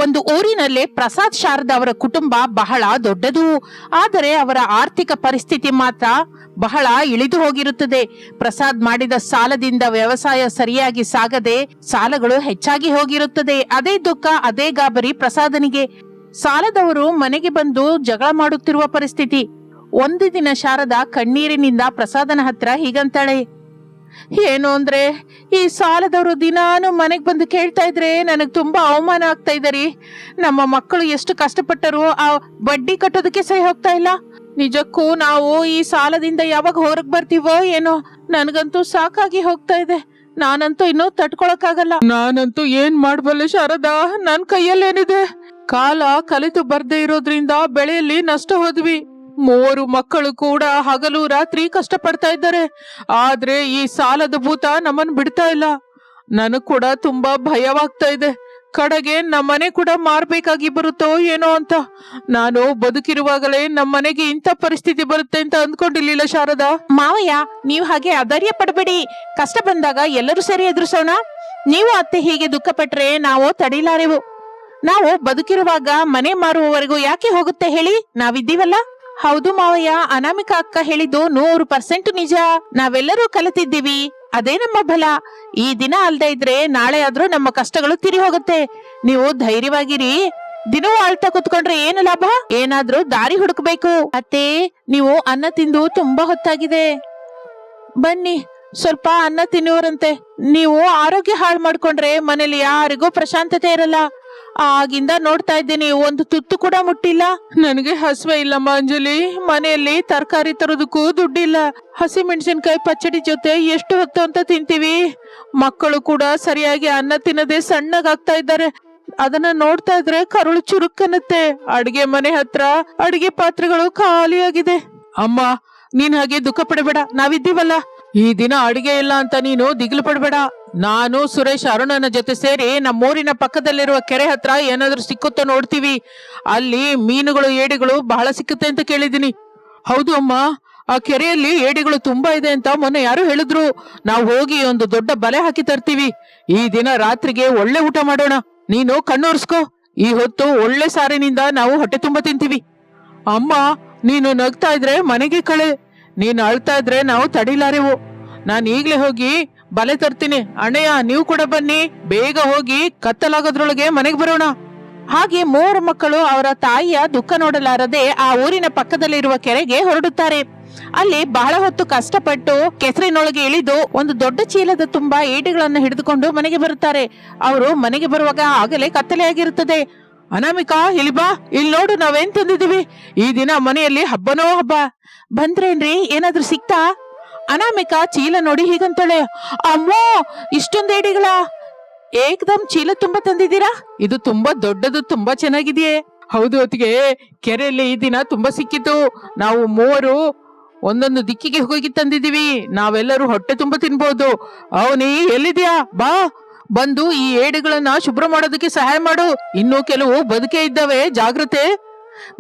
ಒಂದು ಊರಿನಲ್ಲಿ ಪ್ರಸಾದ್ ಶಾರದಾ ಅವರ ಕುಟುಂಬ ಬಹಳ ದೊಡ್ಡದು. ಆದರೆ ಅವರ ಆರ್ಥಿಕ ಪರಿಸ್ಥಿತಿ ಮಾತ್ರ ಬಹಳ ಇಳಿದು ಹೋಗಿರುತ್ತದೆ. ಪ್ರಸಾದ್ ಮಾಡಿದ ಸಾಲದಿಂದ ವ್ಯವಸಾಯ ಸರಿಯಾಗಿ ಸಾಗದೆ ಸಾಲಗಳು ಹೆಚ್ಚಾಗಿ ಹೋಗಿರುತ್ತದೆ. ಅದೇ ದುಃಖ, ಅದೇ ಗಾಬರಿ ಪ್ರಸಾದನಿಗೆ. ಸಾಲದವರು ಮನೆಗೆ ಬಂದು ಜಗಳ ಮಾಡುತ್ತಿರುವ ಪರಿಸ್ಥಿತಿ. ಒಂದು ದಿನ ಶಾರದಾ ಕಣ್ಣೀರಿನಿಂದ ಪ್ರಸಾದನ ಹತ್ರ ಹೀಗಂತಾಳೆ, ಏನು ಅಂದ್ರೆ ಈ ಸಾಲದವರು ದಿನಾನು ಮನೆಗ್ ಬಂದು ಕೇಳ್ತಾ ಇದ್ರೆ ನನಗ್ ತುಂಬಾ ಅವಮಾನ ಆಗ್ತಾ ಇದಾರಿ. ನಮ್ಮ ಮಕ್ಕಳು ಎಷ್ಟು ಕಷ್ಟಪಟ್ಟರು, ಆ ಬಡ್ಡಿ ಕಟ್ಟೋದಕ್ಕೆ ಸಹಿ ಹೋಗ್ತಾ ಇಲ್ಲ. ನಿಜಕ್ಕೂ ನಾವು ಈ ಸಾಲದಿಂದ ಯಾವಾಗ ಹೊರಗ್ ಬರ್ತೀವೋ ಏನೋ. ನನ್ಗಂತೂ ಸಾಕಾಗಿ ಹೋಗ್ತಾ ಇದೆ. ನಾನಂತೂ ಇನ್ನೂ ತಡ್ಕೊಳಕ್ಕಾಗಲ್ಲ. ನಾನಂತೂ ಏನ್ ಮಾಡ್ಬಲ್ಲೆ ಶಾರದಾ, ನನ್ ಕೈಯಲ್ಲೇನಿದೆ. ಕಾಲ ಕಲಿತು ಬರ್ದೇ ಇರೋದ್ರಿಂದ ಬೆಳೆಯಲ್ಲಿ ನಷ್ಟ ಹೋದ್ವಿ. 3 ಮಕ್ಕಳು ಕೂಡ ಹಗಲು ರಾತ್ರಿ ಕಷ್ಟಪಡ್ತಾ ಇದ್ದಾರೆ. ಆದ್ರೆ ಈ ಸಾಲದ ಭೂತ ನಮ್ಮನ್ ಬಿಡ್ತಾ ಇಲ್ಲ. ನನಗ್ ಕೂಡ ತುಂಬಾ ಭಯವಾಗ್ತಾ ಇದೆ. ಕಡೆಗೆ ನಮ್ಮನೆ ಕೂಡ ಮಾರ್ಬೇಕಾಗಿ ಬರುತ್ತೋ ಏನೋ ಅಂತ. ನಾನು ಬದುಕಿರುವಾಗಲೇ ನಮ್ಮನೆಗೆ ಇಂಥ ಪರಿಸ್ಥಿತಿ ಬರುತ್ತೆ ಅಂತ ಅಂದ್ಕೊಂಡಿರ್ಲಿಲ್ಲ ಶಾರದಾ. ಮಾವಯ್ಯ, ನೀವು ಹಾಗೆ ಅಧೈರ್ಯ ಪಡಬೇಡಿ. ಕಷ್ಟ ಬಂದಾಗ ಎಲ್ಲರೂ ಸೇರಿ ಎದುರಿಸೋಣ. ನೀವು ಅತ್ತೆ ಹೀಗೆ ದುಃಖ ಪಟ್ರೆ ನಾವು ತಡಿಲಾರೆವು. ನಾವು ಬದುಕಿರುವಾಗ ಮನೆ ಮಾರುವವರೆಗೂ ಯಾಕೆ ಹೋಗುತ್ತೆ ಹೇಳಿ, ನಾವಿದ್ದೀವಲ್ಲ. ಹೌದು ಮಾವಯ್ಯ, ಅನಾಮಿಕಾ ಅಕ್ಕ ಹೇಳಿದ್ದು 100% ನಿಜ. ನಾವೆಲ್ಲರೂ ಕಲಿತಿದ್ದೀವಿ, ಅದೇ ನಮ್ಮ ಬಲ. ಈ ದಿನ ಅಲ್ದೇ ಇದ್ರೆ ನಾಳೆ ಆದ್ರೂ ನಮ್ಮ ಕಷ್ಟಗಳು ತಿರಿ ಹೋಗುತ್ತೆ. ನೀವು ಧೈರ್ಯವಾಗಿರಿ. ದಿನವೂ ಅಳ್ತಾ ಕುತ್ಕೊಂಡ್ರೆ ಏನು ಲಾಭ? ಏನಾದ್ರೂ ದಾರಿ ಹುಡುಕ್ಬೇಕು. ಅತ್ತೆ, ನೀವು ಅನ್ನ ತಿಂದು ತುಂಬಾ ಹೊತ್ತಾಗಿದೆ. ಬನ್ನಿ, ಸ್ವಲ್ಪ ಅನ್ನ ತಿನ್ನುವರಂತೆ. ನೀವು ಆರೋಗ್ಯ ಹಾಳು ಮಾಡ್ಕೊಂಡ್ರೆ ಮನೇಲಿ ಯಾರಿಗೂ ಪ್ರಶಾಂತತೆ ಇರಲ್ಲ. ಆಗಿಂದ ನೋಡ್ತಾ ಇದ್ದೀನಿ, ಒಂದು ತುತ್ತು ಕೂಡ ಮುಟ್ಟಿಲ್ಲ. ನನಗೆ ಹಸುವೆ ಇಲ್ಲಮ್ಮ ಅಂಜಲಿ. ಮನೆಯಲ್ಲಿ ತರಕಾರಿ ತರೋದಕ್ಕೂ ದುಡ್ಡಿಲ್ಲ. ಹಸಿ ಮೆಣಸಿನ್ಕಾಯಿ ಪಚ್ಚಡಿ ಜೊತೆ ಎಷ್ಟು ಹೊತ್ತು ಅಂತ ತಿಂತೀವಿ. ಮಕ್ಕಳು ಕೂಡ ಸರಿಯಾಗಿ ಅನ್ನ ತಿನ್ನದೆ ಸಣ್ಣಗಾಗ್ತಾ ಇದ್ದಾರೆ. ಅದನ್ನ ನೋಡ್ತಾ ಇದ್ರೆ ಕರುಳು ಚುರುಕನ್ನುತ್ತೆ. ಅಡಿಗೆ ಮನೆ ಹತ್ರ ಅಡಿಗೆ ಪಾತ್ರೆಗಳು ಖಾಲಿಯಾಗಿದೆ. ಅಮ್ಮ, ನೀನ್ ಹಾಗೆ ದುಃಖ ಪಡಬೇಡ, ನಾವಿದ್ದೀವಲ್ಲ. ಈ ದಿನ ಅಡಿಗೆ ಇಲ್ಲ ಅಂತ ನೀನು ದಿಗಿಲು ಪಡಬೇಡ. ನಾನು ಸುರೇಶ್ ಅರುಣನ ಜೊತೆ ಸೇರಿ ನಮ್ಮೂರಿನ ಪಕ್ಕದಲ್ಲಿರುವ ಕೆರೆ ಹತ್ರ ಏನಾದ್ರೂ ಸಿಕ್ಕುತ್ತೋ ನೋಡ್ತೀವಿ. ಅಲ್ಲಿ ಮೀನುಗಳು, ಏಡಿಗಳು ಬಹಳ ಸಿಕ್ಕುತ್ತೆ ಅಂತ ಕೇಳಿದೀನಿ. ಹೌದು ಅಮ್ಮ, ಆ ಕೆರೆಯಲ್ಲಿ ಏಡಿಗಳು ತುಂಬಾ ಇದೆ ಅಂತ ಮೊನ್ನೆ ಯಾರು ಹೇಳಿದ್ರು. ನಾವು ಹೋಗಿ ಒಂದು ದೊಡ್ಡ ಬಲೆ ಹಾಕಿ ತರ್ತೀವಿ. ಈ ದಿನ ರಾತ್ರಿಗೆ ಒಳ್ಳೆ ಊಟ ಮಾಡೋಣ. ನೀನು ಕಣ್ಣೋರ್ಸ್ಕೋ. ಈ ಹೊತ್ತು ಒಳ್ಳೆ ಸಾರಿನಿಂದ ನಾವು ಹೊಟ್ಟೆ ತುಂಬಾ ತಿಂತೀವಿ. ಅಮ್ಮ, ನೀನು ನಗ್ತಾ ಇದ್ರೆ ಮನೆಗೆ ಕಳೆ. ನೀನು ಅಳ್ತಾ ಇದ್ರೆ ನಾವು ತಡಿಲಾರೆವು. ನಾನು ಈಗ್ಲೇ ಹೋಗಿ ಬಲೆ ತರ್ತೀನಿ. ಅಣ್ಣಯ್ಯ, ನೀವು ಕೂಡ ಬನ್ನಿ. ಬೇಗ ಹೋಗಿ ಕತ್ತಲಾಗೋದ್ರೊಳಗೆ ಮನೆಗೆ ಬರೋಣ. ಹಾಗೆ 3 ಮಕ್ಕಳು ಅವರ ತಾಯಿಯ ದುಃಖ ನೋಡಲಾರದೆ ಆ ಊರಿನ ಪಕ್ಕದಲ್ಲಿರುವ ಕೆರೆಗೆ ಹೊರಡುತ್ತಾರೆ. ಅಲ್ಲಿ ಬಹಳ ಹೊತ್ತು ಕಷ್ಟಪಟ್ಟು ಕೆಸರಿನೊಳಗೆ ಇಳಿದು ಒಂದು ದೊಡ್ಡ ಚೀಲದ ತುಂಬಾ ಏಡಿಗಳನ್ನು ಹಿಡಿದುಕೊಂಡು ಮನೆಗೆ ಬರುತ್ತಾರೆ. ಅವರು ಮನೆಗೆ ಬರುವಾಗ ಆಗಲೇ ಕತ್ತಲೆ ಆಗಿರುತ್ತದೆ. ಅನಾಮಿಕಾ, ಇಲ್ಲಿ ಬಾ, ಇಲ್ಲಿ ನೋಡು, ನಾವೇನ್ ತಂದಿದೀವಿ. ಈ ದಿನ ಮನೆಯಲ್ಲಿ ಹಬ್ಬನೋ ಹಬ್ಬ. ಬಂದ್ರೇನ್ರಿ, ಏನಾದ್ರೂ ಸಿಕ್ತಾ? ಅನಾಮಿಕಾ ಚೀಲ ನೋಡಿ ಹೀಗಂತಾಳೆ, ಅಮ್ಮೋ, ಇಷ್ಟೊಂದು ಏಡಿಗಳ? ಏಕದಮ್ ಚೀಲ ತುಂಬಾ ತಂದಿದ್ದೀರಾ? ಇದು ತುಂಬಾ ದೊಡ್ಡದು, ತುಂಬಾ ಚೆನ್ನಾಗಿದೆಯೇ? ಹೌದು ಅತ್ತಿಗೆ, ಕೆರೆಯಲ್ಲಿ ಈ ದಿನ ತುಂಬಾ ಸಿಕ್ಕಿತು. ನಾವು 3 ಒಂದೊಂದು ದಿಕ್ಕಿಗೆ ಹೋಗಿ ತಂದಿದೀವಿ. ನಾವೆಲ್ಲರೂ ಹೊಟ್ಟೆ ತುಂಬಾ ತಿನ್ಬಹುದು. ಅವನಿ, ಎಲ್ಲಿದ್ಯಾ? ಬಾ, ಬಂದು ಈ ಏಡುಗಳನ್ನ ಶುಭ್ರ ಮಾಡೋದಕ್ಕೆ ಸಹಾಯ ಮಾಡು. ಇನ್ನು ಕೆಲವು ಬದುಕೇ ಇದ್ದಾವೆ, ಜಾಗ್ರತೆ.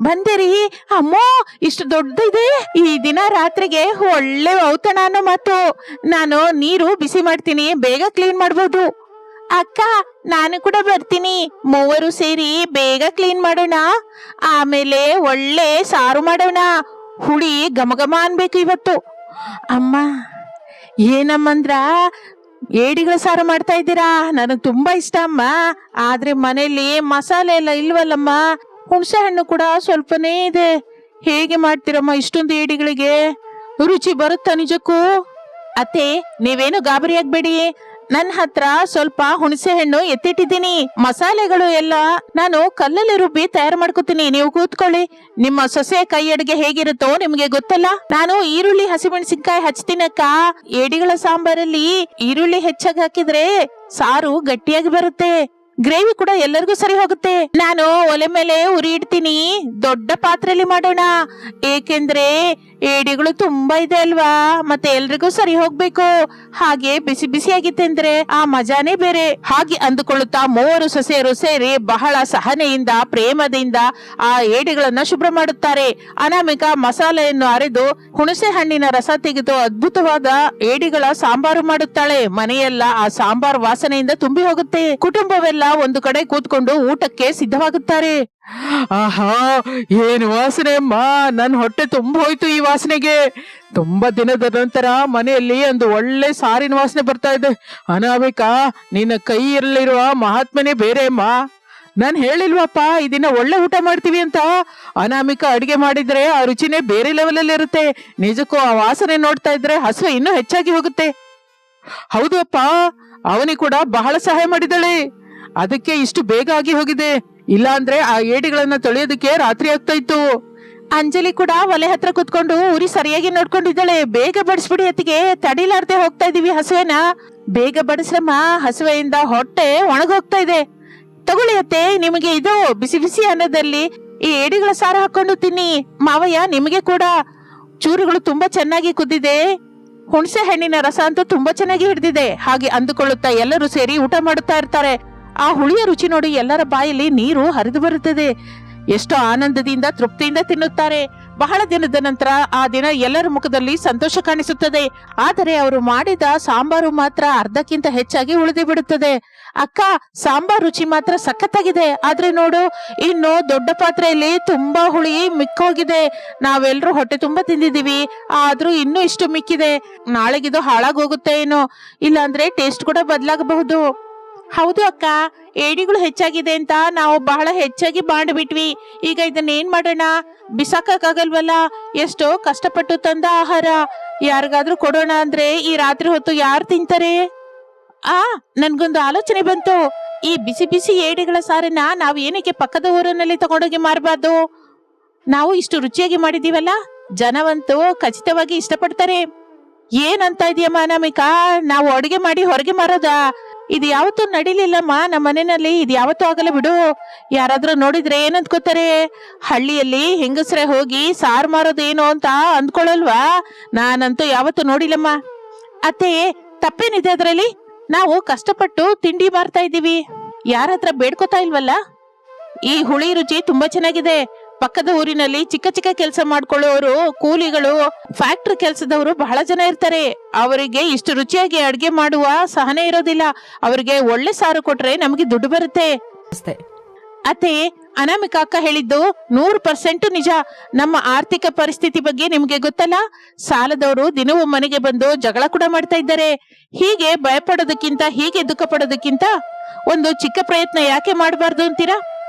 ಬಂದಿರಿ. ಅಮ್ಮೋ, ಇಷ್ಟು ದೊಡ್ಡದಿದೆ. ಈ ದಿನ ರಾತ್ರಿಗೆ ಒಳ್ಳೆ ಔತಣ ಅನ್ನೋ ಮಾತು. ನಾನು ನೀರು ಬಿಸಿ ಮಾಡ್ತೀನಿ, ಬೇಗ ಕ್ಲೀನ್ ಮಾಡ್ಬೋದು. ಅಕ್ಕ, ನಾನು ಕೂಡ ಬರ್ತೀನಿ. 3 ಸೇರಿ ಬೇಗ ಕ್ಲೀನ್ ಮಾಡೋಣ. ಆಮೇಲೆ ಒಳ್ಳೆ ಸಾರು ಮಾಡೋಣ. ಹುಳಿ ಘಮಘಮ ಅನ್ಬೇಕು ಇವತ್ತು. ಅಮ್ಮ, ಏನಮ್ಮಂದ್ರ ಏಡಿಗಳ ಸಾರು ಮಾಡ್ತಾ ಇದ್ದೀರಾ? ನನಗ್ ತುಂಬಾ ಇಷ್ಟ ಅಮ್ಮ. ಆದ್ರೆ ಮನೇಲಿ ಮಸಾಲೆ ಎಲ್ಲ ಇಲ್ವಲ್ಲಮ್ಮ. ಹುಣಸೆ ಹಣ್ಣು ಕೂಡ ಸ್ವಲ್ಪನೇ ಇದೆ. ಹೇಗೆ ಮಾಡ್ತೀರಮ್ಮ ಇಷ್ಟೊಂದು ಏಡಿಗಳಿಗೆ? ರುಚಿ ಬರುತ್ತಾ ನಿಜಕ್ಕೂ? ಅತ್ತೆ, ನೀವೇನು ಗಾಬರಿ ಆಗ್ಬೇಡಿ. ನನ್ನ ಹತ್ರ ಸ್ವಲ್ಪ ಹುಣಸೆ ಹಣ್ಣು ಎತ್ತಿಟ್ಟಿದ್ದೀನಿ. ಮಸಾಲೆಗಳು ಎಲ್ಲ ನಾನು ಕಲ್ಲಲ್ಲಿ ರುಬ್ಬಿ ತಯಾರು ಮಾಡ್ಕೋತೀನಿ. ನೀವು ಕೂತ್ಕೊಳ್ಳಿ. ನಿಮ್ಮ ಸೊಸೆ ಕೈ ಅಡುಗೆ ಹೇಗಿರುತ್ತೋ ನಿಮ್ಗೆ ಗೊತ್ತಲ್ಲ. ನಾನು ಈರುಳ್ಳಿ, ಹಸಿಮೆಣಸಿನ್ಕಾಯಿ ಹಚ್ತೀನಕ್ಕ. ಏಡಿಗಳ ಸಾಂಬಾರಲ್ಲಿ ಈರುಳ್ಳಿ ಹೆಚ್ಚಾಗಿ ಹಾಕಿದ್ರೆ ಸಾರು ಗಟ್ಟಿಯಾಗಿ ಬರುತ್ತೆ. ಗ್ರೇವಿ ಕೂಡ ಎಲ್ಲರಿಗೂ ಸರಿ ಹೋಗುತ್ತೆ. ನಾನು ಒಲೆ ಮೇಲೆ ಉರಿ ಇಡ್ತೀನಿ. ದೊಡ್ಡ ಪಾತ್ರೆಯಲ್ಲಿ ಮಾಡೋಣ, ಏಕೆಂದ್ರೆ ಏಡಿಗಳು ತುಂಬಾ ಇದೆ ಅಲ್ವಾ, ಮತ್ತೆ ಎಲ್ರಿಗೂ ಸರಿ ಹೋಗ್ಬೇಕು, ಹಾಗೆ ಬಿಸಿ ಬಿಸಿಯಾಗಿ ತಿಂದ್ರೆ ಆ ಮಜಾನೇ ಬೇರೆ. ಹಾಗೆ ಅಂದುಕೊಳ್ಳುತ್ತಾ ಮೂವರು ಸೊಸೆಯರು ಸೇರಿ ಬಹಳ ಸಹನೆಯಿಂದ ಪ್ರೇಮದಿಂದ ಆ ಏಡಿಗಳನ್ನ ಶುಭ್ರ ಮಾಡುತ್ತಾರೆ. ಅನಾಮಿಕಾ ಮಸಾಲೆಯನ್ನು ಅರೆದು ಹುಣಸೆ ಹಣ್ಣಿನ ರಸ ತೆಗೆದು ಅದ್ಭುತವಾದ ಏಡಿಗಳ ಸಾಂಬಾರು ಮಾಡುತ್ತಾಳೆ. ಮನೆಯೆಲ್ಲ ಆ ಸಾಂಬಾರ್ ವಾಸನೆಯಿಂದ ತುಂಬಿ ಹೋಗುತ್ತೆ. ಕುಟುಂಬವೆಲ್ಲ ಒಂದು ಕಡೆ ಕೂತ್ಕೊಂಡು ಊಟಕ್ಕೆ ಸಿದ್ಧವಾಗುತ್ತಾರೆ. ಆಹಾ, ಏನು ವಾಸನೆ ಅಮ್ಮ, ನನ್ ಹೊಟ್ಟೆ ತುಂಬ ಹೋಯ್ತು ಈ ವಾಸನೆಗೆ. ತುಂಬಾ ದಿನದ ನಂತರ ಮನೆಯಲ್ಲಿ ಒಂದು ಒಳ್ಳೆ ಸಾರಿನ ವಾಸನೆ ಬರ್ತಾ ಇದೆ. ಅನಾಮಿಕಾ, ನಿನ್ನ ಕೈಯಲ್ಲಿರುವ ಮಹಾತ್ಮನೇ ಬೇರೆ ಅಮ್ಮ. ನಾನ್ ಹೇಳಿಲ್ವಪ್ಪ ಈ ದಿನ ಒಳ್ಳೆ ಊಟ ಮಾಡ್ತೀವಿ ಅಂತ. ಅನಾಮಿಕಾ ಅಡಿಗೆ ಮಾಡಿದ್ರೆ ಆ ರುಚಿನೇ ಬೇರೆ ಲೆವೆಲ್ ಅಲ್ಲಿ ಇರುತ್ತೆ. ನಿಜಕ್ಕೂ ಆ ವಾಸನೆ ನೋಡ್ತಾ ಇದ್ರೆ ಹಸುವೆ ಇನ್ನೂ ಹೆಚ್ಚಾಗಿ ಹೋಗುತ್ತೆ. ಹೌದು ಅಪ್ಪ, ಅವನಿಗೆ ಕೂಡ ಬಹಳ ಸಹಾಯ ಮಾಡಿದಳೆ, ಅದಕ್ಕೆ ಇಷ್ಟು ಬೇಗ ಆಗಿ ಹೋಗಿದೆ. ಇಲ್ಲ ಅಂದ್ರೆ ಆ ಏಡಿಗಳನ್ನ ತೊಳೆಯೋದಕ್ಕೆ ರಾತ್ರಿ ಆಗ್ತಾ ಇತ್ತು. ಅಂಜಲಿ ಕೂಡ ಒಲೆ ಹತ್ರ ಕುತ್ಕೊಂಡು ಉರಿ ಸರಿಯಾಗಿ ನೋಡ್ಕೊಂಡಿದ್ದಾಳೆ. ಬೇಗ ಬಡಿಸ್ಬಿಡಿ ಅತ್ತಿಗೆ, ತಡಿಲಾರ್ದೆ ಹೋಗ್ತಾ ಇದೀವಿ ಹಸುವೆನ. ಬೇಗ ಬಡಿಸ್ರಮ್ಮ, ಹಸುವೆಯಿಂದ ಹೊಟ್ಟೆ ಒಣಗೋಗ್ತಾ ಇದೆ. ತಗೊಳ್ಳಿ ಅತ್ತೆ, ನಿಮಗೆ ಇದು ಬಿಸಿ ಬಿಸಿ ಅನ್ನದಲ್ಲಿ ಈ ಏಡಿಗಳ ಸಾರು ಹಾಕೊಂಡು ತಿನ್ನಿ. ಮಾವಯ್ಯ, ನಿಮಗೆ ಕೂಡ. ಚೂರುಗಳು ತುಂಬಾ ಚೆನ್ನಾಗಿ ಕುದ್ದಿದೆ, ಹುಣಸೆ ಹಣ್ಣಿನ ರಸ ಅಂತೂ ತುಂಬಾ ಚೆನ್ನಾಗಿ ಹಿಡಿದಿದೆ. ಹಾಗೆ ಅಂದುಕೊಳ್ಳುತ್ತಾ ಎಲ್ಲರೂ ಸೇರಿ ಊಟ ಮಾಡುತ್ತಾ ಇರ್ತಾರೆ. ಆ ಹುಳಿಯ ರುಚಿ ನೋಡಿ ಎಲ್ಲರ ಬಾಯಲ್ಲಿ ನೀರು ಹರಿದು ಬರುತ್ತದೆ. ಎಷ್ಟೋ ಆನಂದದಿಂದ ತೃಪ್ತಿಯಿಂದ ತಿನ್ನುತ್ತಾರೆ. ಬಹಳ ದಿನದ ನಂತರ ಆ ದಿನ ಎಲ್ಲರ ಮುಖದಲ್ಲಿ ಸಂತೋಷ ಕಾಣಿಸುತ್ತದೆ. ಆದರೆ ಅವರು ಮಾಡಿದ ಸಾಂಬಾರು ಮಾತ್ರ ಅರ್ಧಕ್ಕಿಂತ ಹೆಚ್ಚಾಗಿ ಉಳಿದು ಬಿಡುತ್ತದೆ. ಅಕ್ಕ, ಸಾಂಬಾರ್ ರುಚಿ ಮಾತ್ರ ಸಖತ್ತಾಗಿದೆ, ಆದ್ರೆ ನೋಡು ಇನ್ನು ದೊಡ್ಡ ಪಾತ್ರೆಯಲ್ಲಿ ತುಂಬಾ ಹುಳಿ ಮಿಕ್ಕೋಗಿದೆ. ನಾವೆಲ್ಲರೂ ಹೊಟ್ಟೆ ತುಂಬಾ ತಿಂದಿದೀವಿ, ಆದ್ರೂ ಇನ್ನೂ ಇಷ್ಟು ಮಿಕ್ಕಿದೆ. ನಾಳೆಗಿದು ಹಾಳಾಗೋಗುತ್ತೆ ಏನೋ, ಇಲ್ಲಾಂದ್ರೆ ಟೇಸ್ಟ್ ಕೂಡ ಬದಲಾಗಬಹುದು. ಹೌದು ಅಕ್ಕ, ಏಡಿಗಳು ಹೆಚ್ಚಾಗಿದೆ ಅಂತ ನಾವು ಬಹಳ ಹೆಚ್ಚಾಗಿ ಮಾಡಿಬಿಟ್ವಿ. ಈಗ ಇದನ್ನ ಏನ್ ಮಾಡೋಣ? ಬಿಸಾಕಕ್ಕಾಗಲ್ವಲ್ಲ, ಎಷ್ಟೋ ಕಷ್ಟಪಟ್ಟು ತಂದ ಆಹಾರ. ಯಾರಿಗಾದ್ರೂ ಕೊಡೋಣ ಅಂದ್ರೆ ಈ ರಾತ್ರಿ ಹೊತ್ತು ಯಾರು ತಿಂತಾರೆ? ನನ್ಗೊಂದು ಆಲೋಚನೆ ಬಂತು. ಈ ಬಿಸಿ ಬಿಸಿ ಏಡಿಗಳ ಸಾರನ್ನ ನಾವು ಏನಕ್ಕೆ ಪಕ್ಕದ ಊರಿನಲ್ಲಿ ತಗೊಂಡೋಗಿ ಮಾರಬಾರ್ದು? ನಾವು ಇಷ್ಟು ರುಚಿಯಾಗಿ ಮಾಡಿದೀವಲ್ಲ, ಜನವಂತೂ ಖಚಿತವಾಗಿ ಇಷ್ಟಪಡ್ತಾರೆ. ಏನಂತ ಇದೆಯಮ್ಮ ಅನಾಮಿಕಾ, ನಾವು ಅಡುಗೆ ಮಾಡಿ ಹೊರಗೆ ಮಾರೋದಾ? ಇದು ಯಾವತ್ತೂ ನಡಿಲಿಲ್ಲಮ್ಮ ನಮ್ಮ ಮನೆಯಲ್ಲಿ, ಇದು ಯಾವತ್ತೂ ಆಗಲ್ಲ ಬಿಡು. ಯಾರಾದ್ರೂ ನೋಡಿದ್ರೆ ಏನಂದ್ಕೋತಾರೆ? ಹಳ್ಳಿಯಲ್ಲಿ ಹೆಂಗಸ್ರೆ ಹೋಗಿ ಸಾರು ಮಾರೋದೇನೋ ಅಂತ ಅಂದ್ಕೊಳ್ಳಲ್ವಾ? ನಾನಂತೂ ಯಾವತ್ತೂ ನೋಡಿಲ್ಲಮ್ಮ. ಅತ್ತೆ, ತಪ್ಪೇನಿದೆ ಅದರಲ್ಲಿ? ನಾವು ಕಷ್ಟಪಟ್ಟು ತಿಂಡಿ ಮಾರ್ತಾ ಇದ್ದೀವಿ, ಯಾರ ಹತ್ರ ಬೇಡ್ಕೋತಾ ಇಲ್ವಲ್ಲ. ಈ ಹುಳಿ ರುಚಿ ತುಂಬಾ ಚೆನ್ನಾಗಿದೆ. ಪಕ್ಕದ ಊರಿನಲ್ಲಿ ಚಿಕ್ಕ ಚಿಕ್ಕ ಕೆಲಸ ಮಾಡ್ಕೊಳ್ಳೋರು, ಕೂಲಿಗಳು, ಫ್ಯಾಕ್ಟ್ರಿ ಕೆಲಸದವರು ಬಹಳ ಜನ ಇರ್ತಾರೆ. ಅವರಿಗೆ ಇಷ್ಟು ರುಚಿಯಾಗಿ ಅಡ್ಗೆ ಮಾಡುವ ಸಹನೆ ಇರೋದಿಲ್ಲ. ಅವರಿಗೆ ಒಳ್ಳೆ ಸಾರು ಕೊಟ್ರೆ ನಮಗೆ ದುಡ್ಡು ಬರುತ್ತೆ. ಅತ್ತೆ, ಅನಾಮಿಕಾ ಅಕ್ಕ ಹೇಳಿದ್ದು 100% ನಿಜ. ನಮ್ಮ ಆರ್ಥಿಕ ಪರಿಸ್ಥಿತಿ ಬಗ್ಗೆ ನಿಮ್ಗೆ ಗೊತ್ತಲ್ಲ. ಸಾಲದವರು ದಿನವೂ ಮನೆಗೆ ಬಂದು ಜಗಳ ಕೂಡ ಮಾಡ್ತಾ ಇದ್ದಾರೆ. ಹೀಗೆ ಭಯಪಡೋದಕ್ಕಿಂತ, ಹೀಗೆ ದುಃಖ ಪಡೋದಕ್ಕಿಂತ ಒಂದು ಚಿಕ್ಕ ಪ್ರಯತ್ನ ಯಾಕೆ ಮಾಡಬಾರ್ದು ಅಂತೀರಾ?